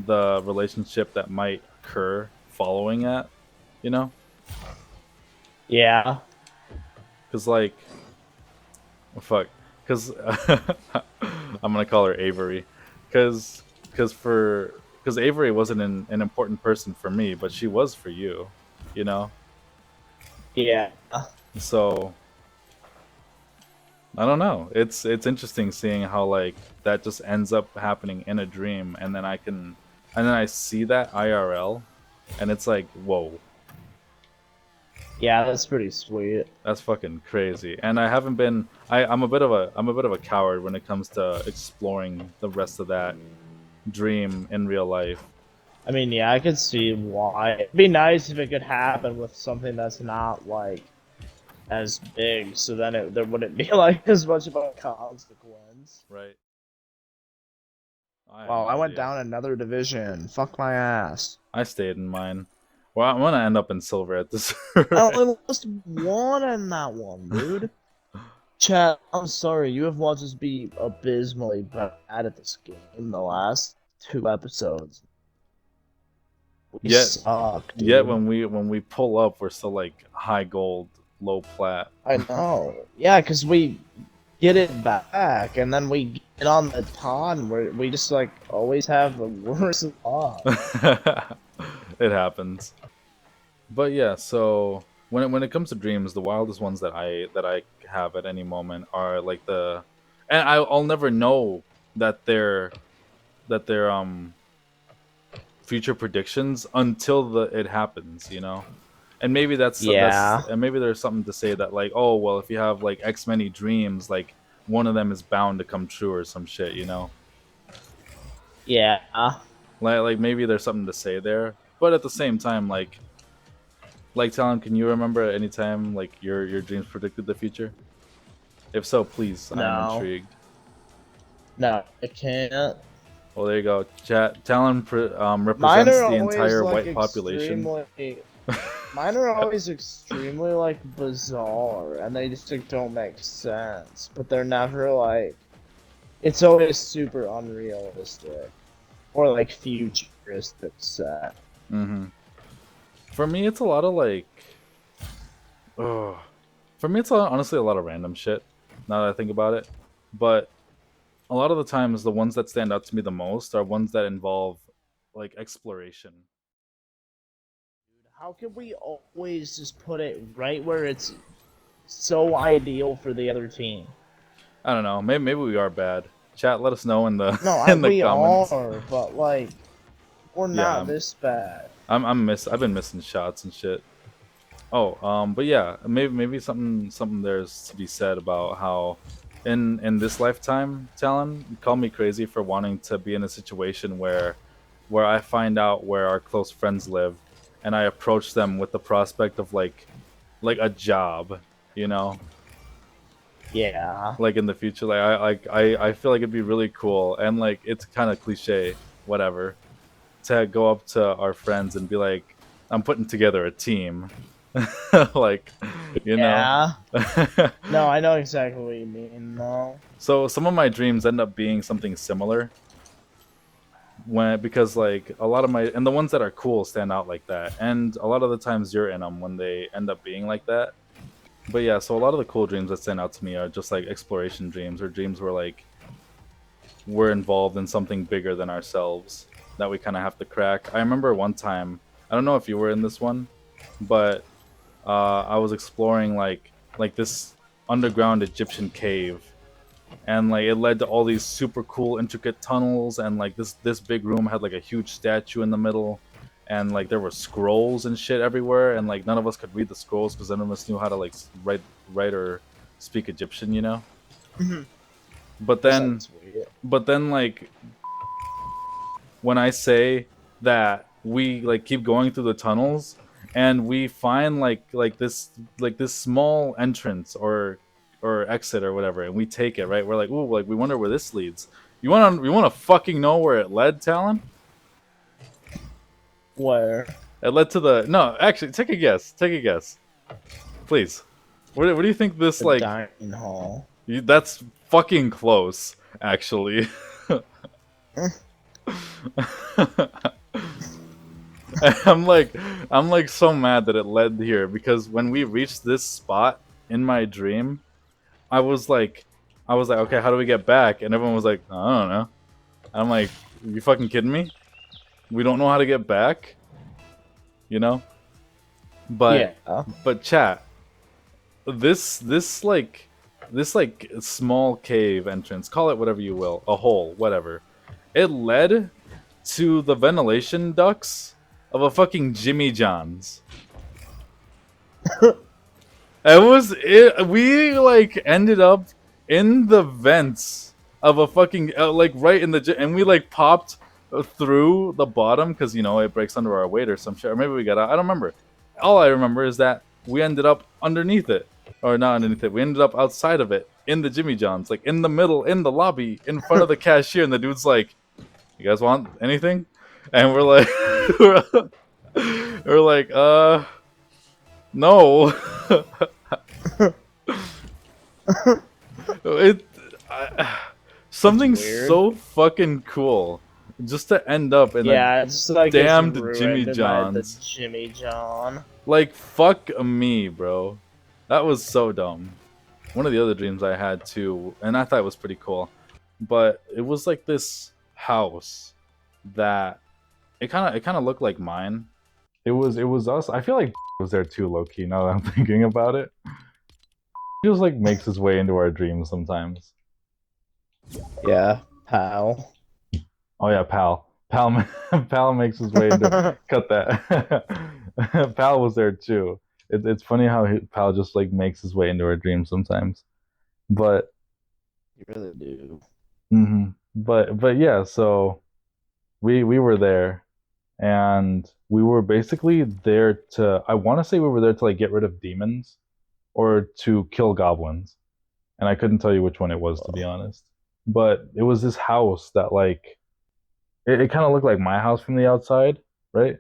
the relationship that might occur following it, you know? Yeah. Because like, fuck, because I'm gonna call her Avery, because because Avery wasn't an important person for me, but she was for you, you know. Yeah. So I don't know. It's interesting seeing how like that just ends up happening in a dream, and then I see that IRL, and it's like, whoa, Yeah, that's pretty sweet. that's fucking crazy. And I haven't been. I'm a bit of a coward when it comes to exploring the rest of that dream in real life. I mean, yeah, I could see why. It'd be nice if it could happen with something that's not like as big, so then there wouldn't be like as much of a consequence. Right. I have Wow, no I went idea. down another division. Fuck my ass. I stayed in mine. Well, I'm gonna end up in silver at this I rate. only lost one in that one, dude. Chat, I'm sorry, you have watched us be abysmally bad at this game the last 2 episodes. We Yet suck, Yet dude. when we pull up, we're still like high gold, low plat. I know. Yeah, because we get it back, and then we get on the ton where we just like always have the worst luck. It happens. But yeah, so when it comes to dreams, the wildest ones that I have at any moment are like and I'll never know that they're future predictions until it happens, you know. And maybe that's Yeah, and maybe there's something to say that like, oh well, if you have like X many dreams, like one of them is bound to come true or some shit, you know. yeah. Like maybe there's something to say there, but at the same time, like Talon, can you remember any time like your dreams predicted the future? If so, please, I am No, intrigued. no, I can't. Well, there you go. Chat Talon Mine represents are the always entire like white population. extremely. Mine are always extremely like bizarre, and they just like don't make sense. But they're never like. It's always super unrealistic or like futuristic set. hmm For me, it's a lot of like, ugh. For me, it's honestly a lot of random shit. Now that I think about it, but a lot of the times, the ones that stand out to me the most are ones that involve like exploration. How can we always just put it right where it's so ideal for the other team? I don't know. Maybe we are bad. Chat, let us know in the No, in the we comments. are, but like we're Yeah, not this bad. I've been missing shots and shit. Oh, but yeah, maybe something there's to be said about how in this lifetime, Talon, call me crazy for wanting to be in a situation where I find out where our close friends live and I approach them with the prospect of like a job, you know, Yeah. like in the future. I feel like it'd be really cool and like it's kind of cliche, whatever, to go up to our friends and be like, I'm putting together a team. Like, you know. Yeah. No, I know exactly what you mean though. So some of my dreams end up being something similar when because like a lot of my and the ones that are cool stand out like that, and a lot of the times you're in them when they end up being like that. But yeah, so a lot of the cool dreams that stand out to me are just like exploration dreams or dreams where like we're involved in something bigger than ourselves that we kind of have to crack. I remember one time, I don't know if you were in this one, but I was exploring like this underground Egyptian cave, and like it led to all these super cool intricate tunnels, and like this big room had like a huge statue in the middle, and like there were scrolls and shit everywhere, and like none of us could read the scrolls because none of us knew how to like write or speak Egyptian, you know. But That then sounds weird. but then like when I say that we like keep going through the tunnels and we find like this small entrance or exit or whatever, and we take it, right? We're like, ooh, like we wonder where this leads. You wanna fucking know where it led, Talon? Where? It led to the no, actually, take a guess. Take a guess, please. What do you think this The like? dining hall. That's fucking close, actually. I'm like I'm like so mad that it led here because when we reached this spot in my dream, I was like okay, how do we get back? And everyone was like, I don't know. I'm like, you fucking kidding me? We don't know how to get back, you know? But Yeah. but chat, this small cave entrance, call it whatever you will, a hole, whatever. It led to the ventilation ducts of a fucking Jimmy John's. It was it. We like ended up in the vents of a fucking like right in the and we like popped through the bottom because you know it breaks under our weight or some shit, or maybe we got out. I don't remember. All I remember is that we ended up underneath it, or not underneath it. We ended up outside of it in the Jimmy John's, like in the middle, in the lobby, in front of the cashier, and the dude's like, "You guys want anything?" And we're like, we're like, no. It That's something weird. so fucking cool just to end up in a Yeah, it's like it's damned Jimmy ruined by the John's. Jimmy John. Like fuck me, bro. That was so dumb. one of the other dreams I had too, and I thought it was pretty cool. But it was like this house that it kind of looked like mine. It was us. I feel like was there too, low key. Now that I'm thinking about it, he just like makes his way into our dreams sometimes. Yeah, pal. Oh yeah, pal, pal makes his way into. Cut that. Pal was there too. It's funny how pal just like makes his way into our dreams sometimes. But You really do. but yeah, so we were there, and we were basically there to. I want to say we were there to like get rid of demons or to kill goblins, and I couldn't tell you which one it was to be Well, honest. But it was this house that like it kind of looked like my house from the outside, right?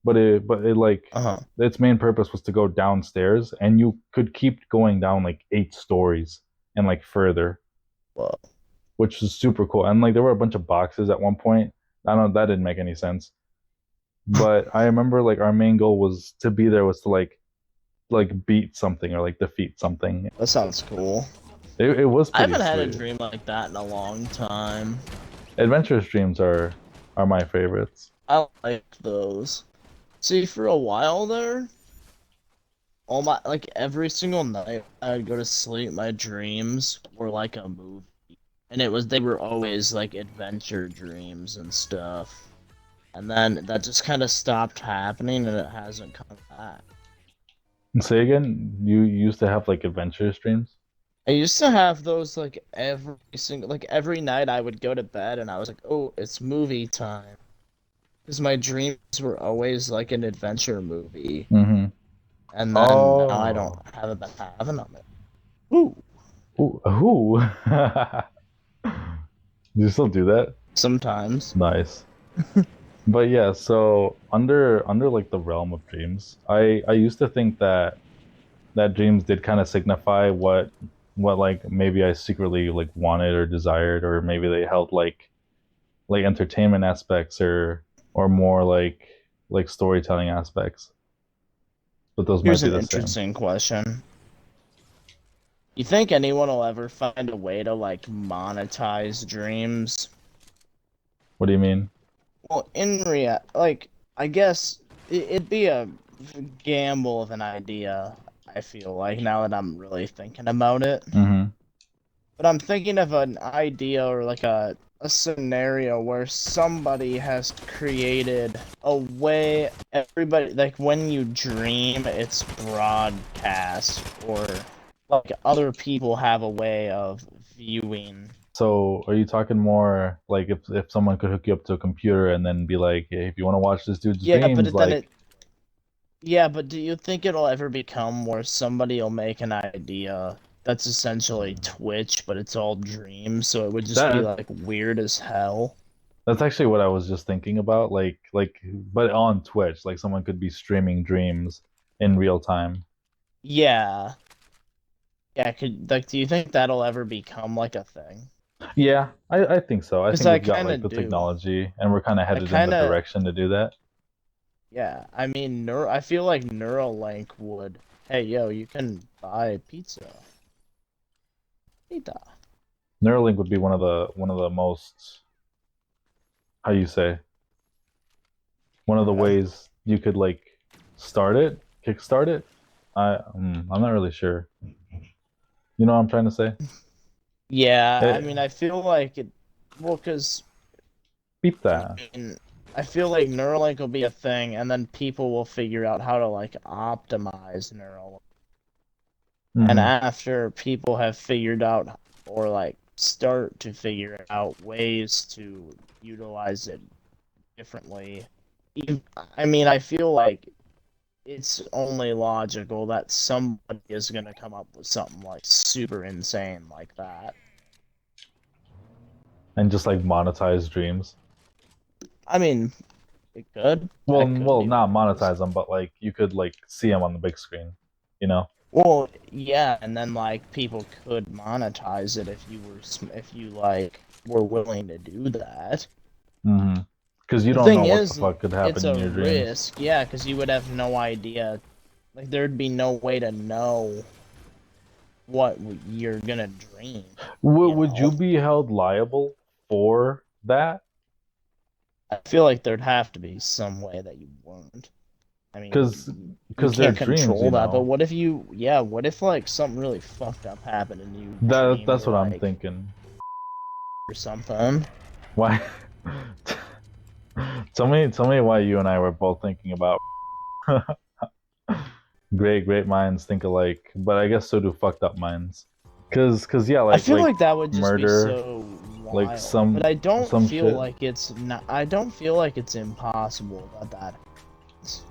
But it like uh-huh. its main purpose was to go downstairs, and you could keep going down like 8 stories and like further, Well, which is super cool. And like there were a bunch of boxes at one point. I don't know, that didn't make any sense. But I remember like our main goal was to be there was to like beat something or like defeat something. that sounds cool. It was I pretty haven't had a sweet. dream like that in a long time. Adventurous dreams are my favorites. I like those. See, for a while there, all my like every single night I'd go to sleep, my dreams were like a movie. And they were always like adventure dreams and stuff. And then that just kind of stopped happening and it hasn't come back. Say again, you used to have like adventurous dreams? I used to have those like every night I would go to bed and I was like, "Oh, it's movie time." Because my dreams were always like an adventure movie. Mm-hmm. And then now I don't Oh. haven't been having them. Ooh, Ooh, who? Do you still do that? sometimes. Nice. But yeah, so under like the realm of dreams, I used to think that dreams did kind of signify what like maybe I secretly like wanted or desired, or maybe they held like entertainment aspects or more like storytelling aspects. But those might Here's be an the same. interesting question. You think anyone will ever find a way to like monetize dreams? What do you mean? Well, like I guess it'd be a gamble of an idea. I feel like now that I'm really thinking about it, Mm-hmm. but I'm thinking of an idea or like a scenario where somebody has created a way everybody like when you dream, it's broadcast or like other people have a way of viewing. So are you talking more like if someone could hook you up to a computer and then be like, hey, if you want to watch this dude's Yeah, but dreams, it, then like it Yeah, but do you think it'll ever become where somebody will make an idea that's essentially Twitch, but it's all dreams, so it would just be that like weird as hell? that's actually what I was just thinking about. Like but on Twitch, like someone could be streaming dreams in real time. Yeah. Yeah, could like do you think that'll ever become like a thing? Yeah, I think so. I Because think I we've got kind like of the do. technology and we're kind of I headed in the kind of direction to do that. Yeah, I mean I feel like Neuralink would, hey yo, you can buy pizza. Neuralink would be one of the most, how you say, one of the Yeah. ways you could like kickstart it. I'm not really sure. You know what I'm trying to say? Yeah, I Eh, mean I feel like it well, because beat I that. mean, I feel like Neuralink will be a thing, and then people will figure out how to like optimize Neuralink. And Hmm. after people have figured out or like start to figure out ways to utilize it differently, I mean, I feel like it's only logical that somebody is going to come up with something like super insane like that. And just like monetize dreams. I mean, it could. Well, That could well, be what not it is. monetize them, but like you could like see them on the big screen. You know? Well, yeah, and then like people could monetize it if you if you like were willing to do that. Hmm. Because you The don't know thing what the is, fuck could it's happen in a your dreams. risk, yeah, because you would have no idea. Like there'd be no way to know what you're gonna dream, Would you be held liable for that? I feel like there'd have to be some way that you weren't. I mean, Because you they're can't dreams, control you that, but know. what if you, yeah, what if like something really fucked up happened and you dreamed That's what I'm like thinking. or something? Why? Tell me why you and I were both thinking about great minds think alike, but I guess so do fucked up minds. Cause yeah, I feel like like that would just be murder, so like wild, but I don't some feel shit. like it's not. I don't feel like it's impossible that that happens.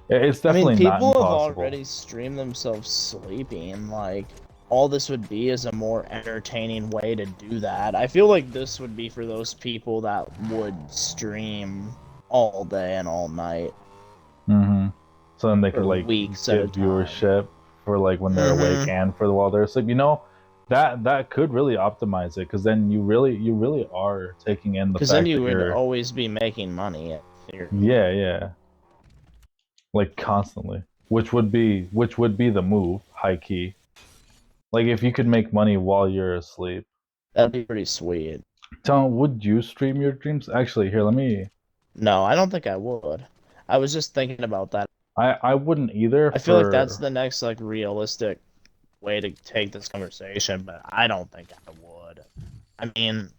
It's I mean, definitely not people have impossible. already streamed themselves sleeping. Like, all this would be is a more entertaining way to do that. I feel like this would be for those people that would stream all day and all night Hmm. So then they for could like weeks at a get time. viewership for like when they're awake Mm-hmm. and for the while they're asleep. That could really optimize it because then you really are taking in the Because then fact you that would you're always be making money, in theory. yeah, like constantly, which would be the move, high key. Like if you could make money while you're asleep. That'd be pretty sweet. Tell, would you stream your dreams? Actually, here, let me. No, I don't think I would. I was just thinking about that. I wouldn't either I feel like that's for the next like realistic way to take this conversation, but I don't think I would. I mean,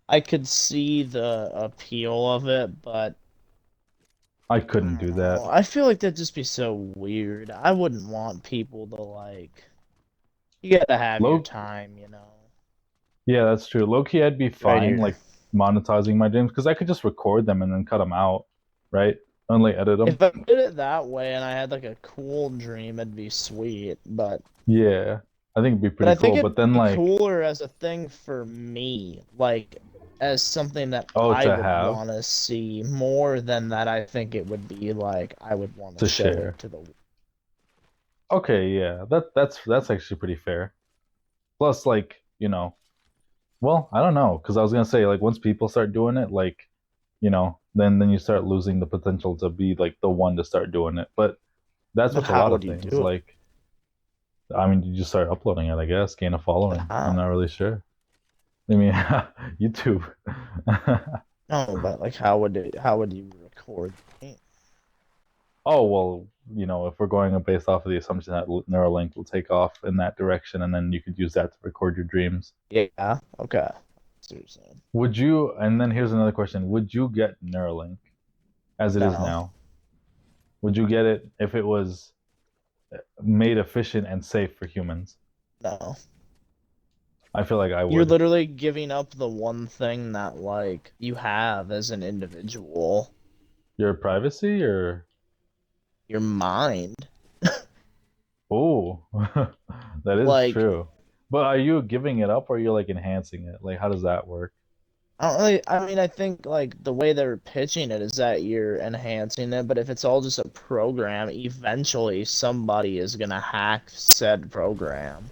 I could see the appeal of it, but I I couldn't don't do know. that. I feel like that'd just be so weird. I wouldn't want people to like. You gotta have your Low, time, you know. yeah, that's true. Low key, I'd be Right fine here. like monetizing my dreams because I could just record them and then cut them out, right? Only edit them. If I did it that way and I had like a cool dream, it'd be sweet. Yeah, I think it'd be But pretty I think cool. But it'd then be like, cooler as a thing for me, like as something that oh, I to would have want to see more than that I think it would be like I would want to to show it share. to the Okay, yeah, that's actually pretty fair. Plus, like, well, I don't know, because I was gonna say like once people start doing it, like, then you start losing the potential to be like the one to start doing it. But that's But with a how lot would of you things. do it? Like, I mean, you just start uploading it, I guess, gain a But following. I'm how? not really sure. I mean, YouTube. No, but like how would you record the game? Oh well, if we're going based off of the assumption that Neuralink will take off in that direction, and then you could use that to record your dreams. Yeah, okay. Seriously. Would you? And then here's another question: would you get Neuralink as it is No, now? Would you get it if it was made efficient and safe for humans? no. I feel like I You're would. literally giving up the one thing that like you have as an individual, Your privacy or your mind. oh, that is Like true. But are you giving it up or are you like enhancing it? Like how does that work? I don't really, I mean, I think like the way they're pitching it is that you're enhancing it, but if it's all just a program, eventually somebody is gonna hack said program,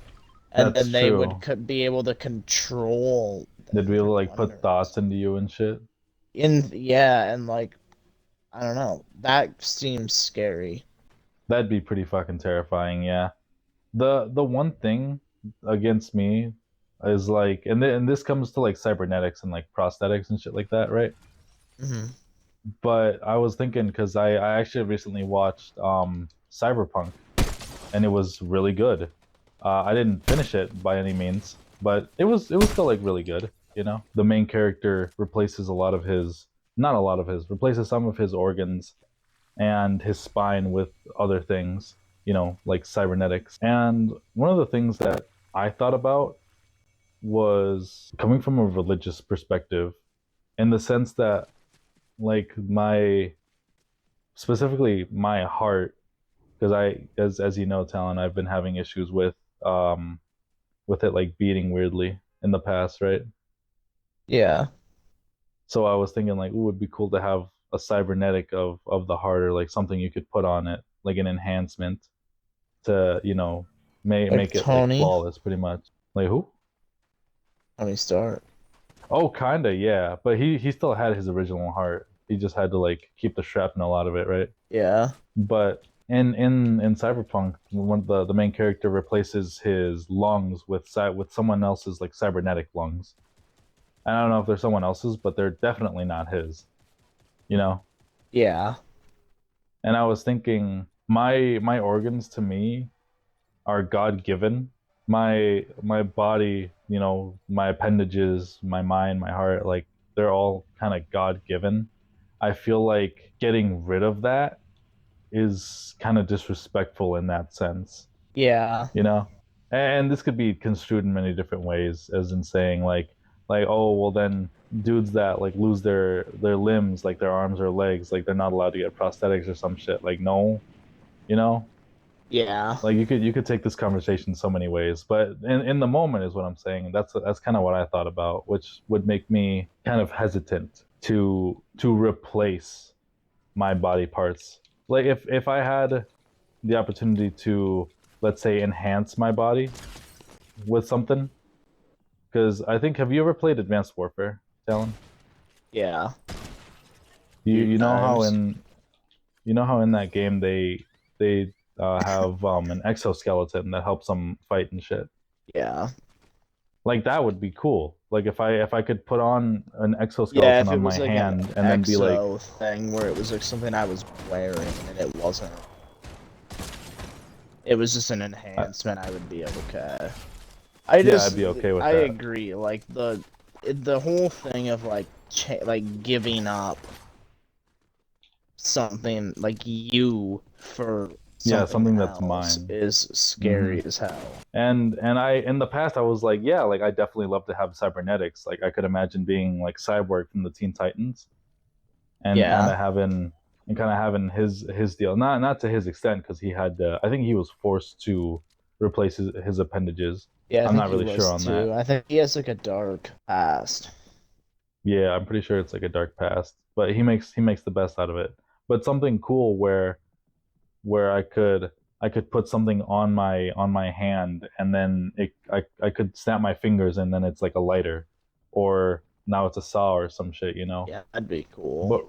and That's then they would true. be able to control Did we their like put thoughts wonders. into you and shit? Yeah, and like I don't know, that seems scary. That'd be pretty fucking terrifying, yeah. The one thing against me is like and this comes to like cybernetics and like prosthetics and shit like that, right? Hmm. But I was thinking because I actually recently watched Cyberpunk and it was really good. I didn't finish it by any means, but it was still like really good. The main character replaces a lot of his, not a lot of his, replaces some of his organs and his spine with other things, like cybernetics. And one of the things that I thought about was coming from a religious perspective, in the sense that like specifically my heart, because as you know, Talon, I've been having issues um with it like beating weirdly in the past, right? Yeah, So I was thinking like, ooh, it would be cool to have a cybernetic of the heart, or like something you could put on it, like an enhancement to like make it like Tony. flawless, pretty much. Like who? Tony Stark. Oh, kinda, yeah. But he still had his original heart. He just had to like keep the shrapnel out of it, right? Yeah. But in Cyberpunk, when the main character replaces his lungs with someone else's like cybernetic lungs. And I don't know if they're someone else's, but they're definitely not his. You know. Yeah. And I was thinking, my organs to me are God given. My body, my appendages, my mind, my heart, like they're all kind of God given. I feel like getting rid of that is kind of disrespectful in that sense, Yeah. you know? And this could be construed in many different ways, as in saying like oh well then dudes that like lose their limbs, like their arms or legs, like they're not allowed to get prosthetics or some shit. Like no, you know? Yeah. Like you could take this conversation so many ways, but in the moment is what I'm saying. That's kind of what I thought about, which would make me kind of hesitant to replace my body parts. Like if I had the opportunity to, let's say, enhance my body with something, because I think, have you ever played Advanced Warfare, Talon? Yeah. You Few you know how times. in you know how in that game they have an exoskeleton that helps them fight and shit. Yeah. Like that would be cool. Like if I could put on an Yeah, exoskeleton if it on my was like an hand and then be like, exo thing where it was like something I was wearing and it wasn't. It was just an enhancement, I would be okay. yeah, I'd be okay with I that. agree. Like the whole thing of like like giving up something like you for Yeah, something something that's else mine. is Hmm. scary as hell. And I, in the past, I was like, yeah, like I definitely love to have cybernetics. Like I could imagine being like Cyborg from the Teen Titans and kind Yeah. of having his deal. Not to his extent, because he had I think he was forced to replace his appendages. Yeah, I I'm think not he really sure was on too. that. I think he has like a dark past. Yeah, I'm pretty sure it's like a dark past, but he makes the best out of it. But something cool where I could put something on my hand, and then I could snap my fingers and then it's like a lighter, or now it's a saw or some shit, you know. Yeah, that'd be cool. But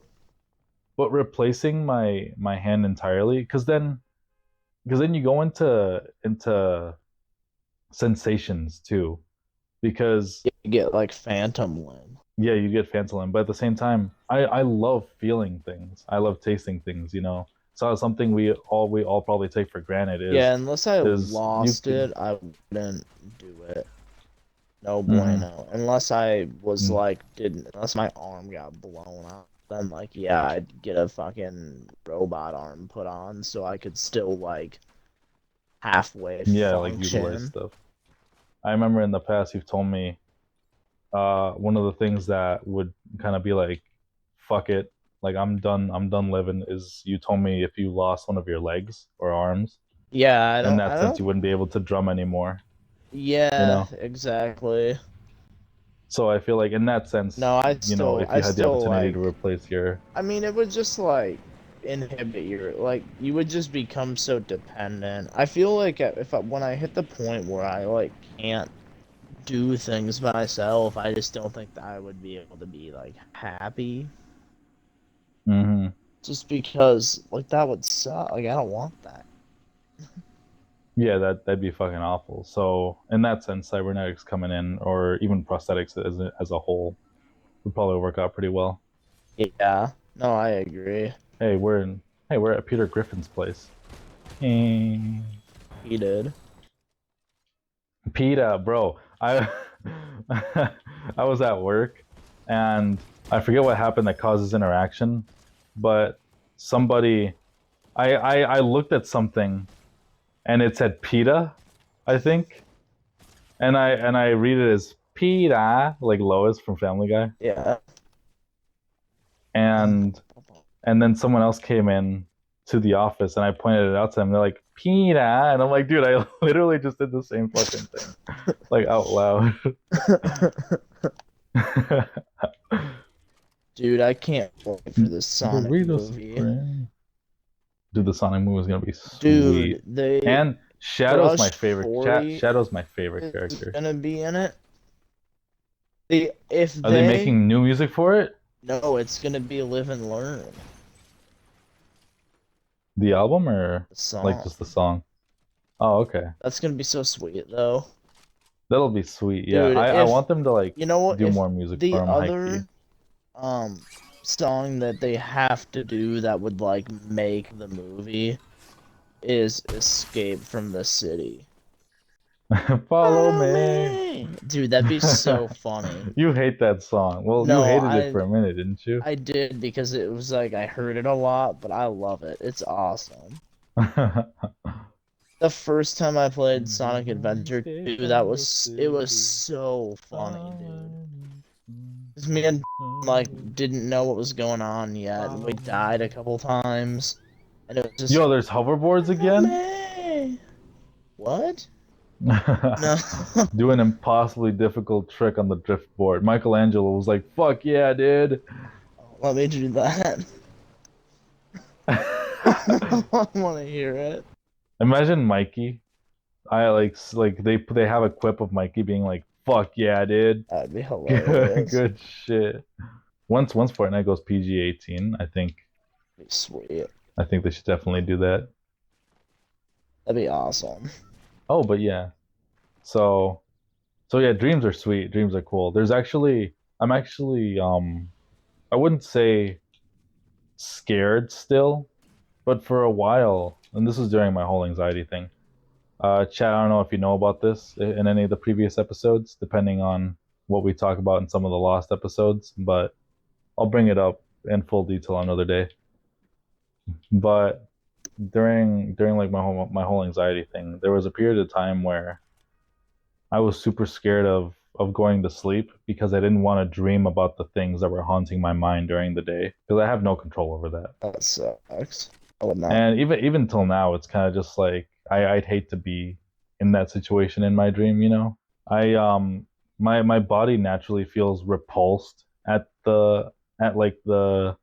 but replacing my hand entirely, because then you go into sensations too, because You get like phantom limb. yeah, you get phantom, but at the same time, I love feeling things. I love tasting things, you know. So something we all probably take for granted is Yeah, unless I is you lost could. it, I wouldn't do it. No Hmm. bueno. Unless I was like didn't unless my arm got blown up, then like yeah, I'd get a fucking robot arm put on so I could still like halfway Yeah, like utilize function. stuff. I remember in the past you've told me one of the things that would kind of be like, fuck it, like I'm done living, is you told me if you lost one of your legs or arms, Yeah, in I that sense don't you wouldn't be able to drum anymore, you yeah, know? exactly. So I feel like in that sense, No, if I you had the still opportunity to like replace your. I mean it would just like inhibit your like you would just become so dependent. I feel like when I hit the point where I like can't do things by myself, I just don't think that I would be able to be like happy. Hmm. Just because like that would suck. Like I don't want that. Yeah, that'd be fucking awful. So in that sense, cybernetics coming in, or even prosthetics as a whole, would probably work out pretty well. Yeah. No, I agree. Hey, we're at Peter Griffin's place. Hey. He did. Peter, bro, I I was at work, and I forget what happened that causes interaction, but somebody I looked at something and it said PETA, I think, and I read it as PETA, like Lois from Family Guy, Yeah. and and then someone else came in to the office and I pointed it out to them. They're like, PETA, and I'm like, dude, I literally just did the same fucking thing, like out loud. Dude, I can't wait for this Sonic Burrito movie. Supreme. Dude, the Sonic movie is gonna be Dude, sweet. they And Shadow's my Brushed favorite. 40 Shadow's my favorite is character. gonna be in it. If Are they they making new music for it? No, it's gonna be live and learn. The album or The like song. just the song? Oh, okay. That's gonna be so sweet though. That'll be sweet. Yeah, Dude, I if want them to like you know what, do if more music the for him, high key. other song that they have to do that would like make the movie is Escape from the City. Follow Follow me. me. Dude, that'd be so funny. You hate that song. Well, you No, hated it I for a minute, didn't you? I did because it was like I heard it a lot, but I love it. It's awesome. The first time I played Sonic Adventure 2, From the it was city. so funny, dude. 'Cause me and like didn't know what was going on yet, and we Follow died a me. couple times, and it was just Yo, there's hoverboards follow again? me. What? No. Do an impossibly difficult trick on the drift board. Michelangelo was like, "Fuck yeah, dude." Let me do that. I want to hear it. Imagine Mikey. I like they have a quip of Mikey being like, "Fuck yeah, dude." That'd be Good hilarious. good shit. Once Fortnite goes PG-18, That'd be sweet. I think they should definitely do that. That'd be awesome. Oh, but yeah. So so yeah, dreams are sweet. Dreams are cool. I'm actually I wouldn't say scared still, but for a while, and this was during my whole anxiety thing. Chad, I don't know if you know about this in any of the previous episodes, depending on what we talk about in some of the lost episodes, but I'll bring it up in full detail another day. But during like my whole anxiety thing, there was a period of time where I was super scared of going to sleep because I didn't want to dream about the things that were haunting my mind during the day because I have no control over that. That sucks. I would not. And even till now, it's kind of just like I'd hate to be in that situation in my dream, you know? My body naturally feels repulsed at like the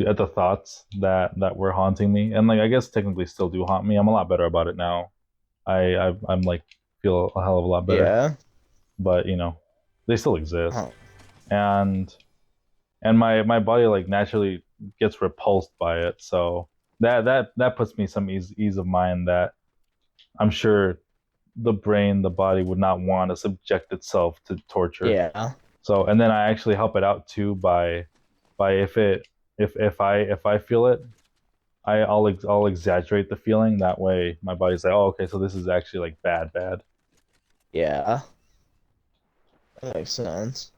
at the thoughts that were haunting me. And like I guess technically still do haunt me. I'm a lot better about it now. I'm like feel a hell of a lot better. Yeah. But you know, they still exist. Oh, And my body like naturally gets repulsed by it. So that puts me some ease of mind that I'm sure the body would not want to subject itself to torture. yeah. So and then I actually help it out too by if I feel it, I'll exaggerate the feeling. That way my body's like, oh okay, so this is actually like bad. Yeah. That makes sense.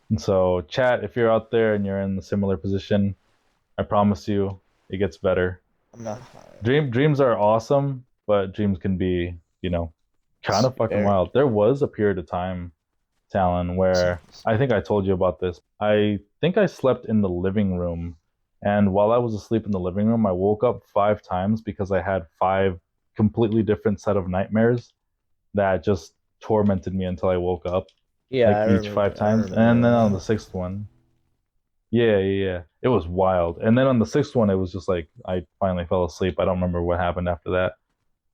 And so chat, if you're out there and you're in a similar position, I promise you it gets better. I'm not Dreams are awesome, but dreams can be, you know, kind of fucking scary. wild. There was a period of time, Talon, where I think I told you about this. I think I slept in the living room, and while I was asleep in the living room, I woke up 5 times because I had 5 completely different set of nightmares that just tormented me until I woke up, Yeah, like each five I times. And remember then on the that. sixth one, yeah. It was wild. And then on the sixth one, it was just like I finally fell asleep. I don't remember what happened after that.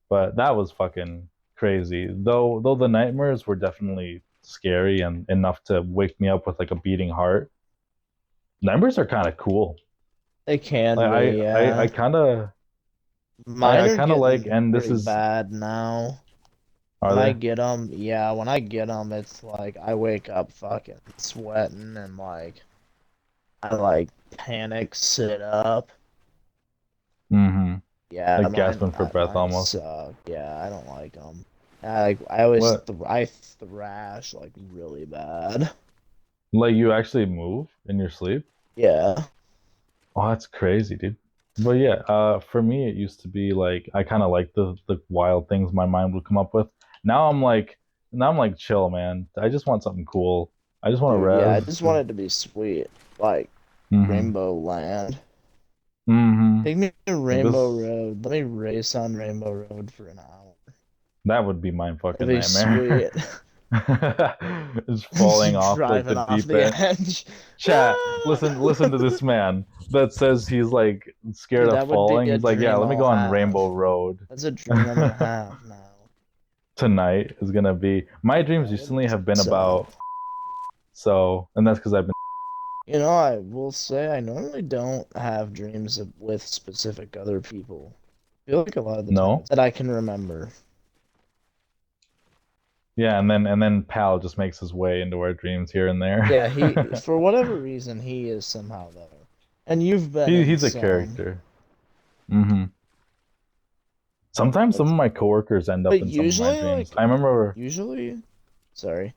But that was fucking crazy. Though the nightmares were definitely scary and enough to wake me up with like a beating heart. Nightmares are kind of cool. They can Like be, I yeah. kind of Mine I are kind of like, getting and this pretty is bad now. are When I they? get them, yeah, when I get them, it's like I wake up fucking sweating and like I like panic, sit up. Mm-hmm. Yeah, Like gasping for breath mine almost. suck. Yeah, I don't like them. I always What? I thrash like really bad. Like you actually move in your sleep? Yeah. Oh, that's crazy, dude. But yeah, for me, it used to be like I kind of like the wild things my mind would come up with. Now I'm like, now I'm like, chill, man. I just want something cool. I just want to Dude, yeah, I rest. just want it to be sweet. Like Mm-hmm. Rainbow Land. Mm-hmm. Take me to Like Rainbow this, Road. Let me race on Rainbow Road for an hour. that would be my That'd fucking be nightmare. sweet. Just falling Just off like the driving off deep the end. edge. Chat, listen to this man that says he's like scared Dude, of that would be falling. a He's like, yeah, dream let me I'll go on Rainbow have. Road. That's a dream I'm gonna have now. Tonight is gonna be my dreams That would recently have been suck. about so and that's because I've been You know, I will say I normally don't have dreams with specific other people. feel like a lot of the time No. it's that I can remember. Yeah, and then Pal just makes his way into our dreams here and Yeah, he there. for whatever reason he is somehow there. And you've been in He's a some. character. Hmm. Sometimes some That's, of my coworkers end up but in some of my usually dreams. like I remember. usually sorry.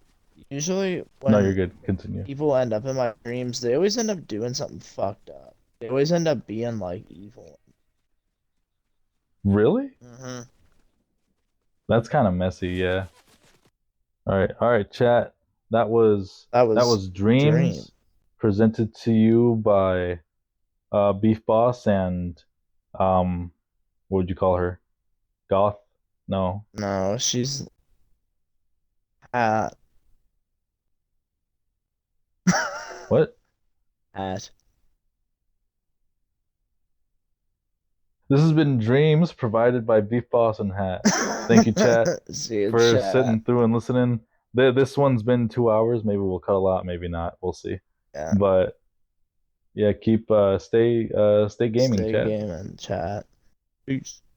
Usually No, you're when good. Continue. people end up in my dreams, they always end up doing something fucked up. They always end up being like evil. Really? Hmm. That's kind of messy. Yeah. All right, chat. That was That that was was dream. Dreams presented to you by Beef Boss and um, what would you call her? Goth? No. No, she's at What? at. This has been Dreams provided by Beef Boss and Hat. Thank you, chat, See you, for chat. sitting through and listening. This one's been 2 hours. Maybe we'll cut a lot. Maybe not. We'll see. Yeah. But yeah, keep stay gaming, Stay chat. gaming, chat. Peace.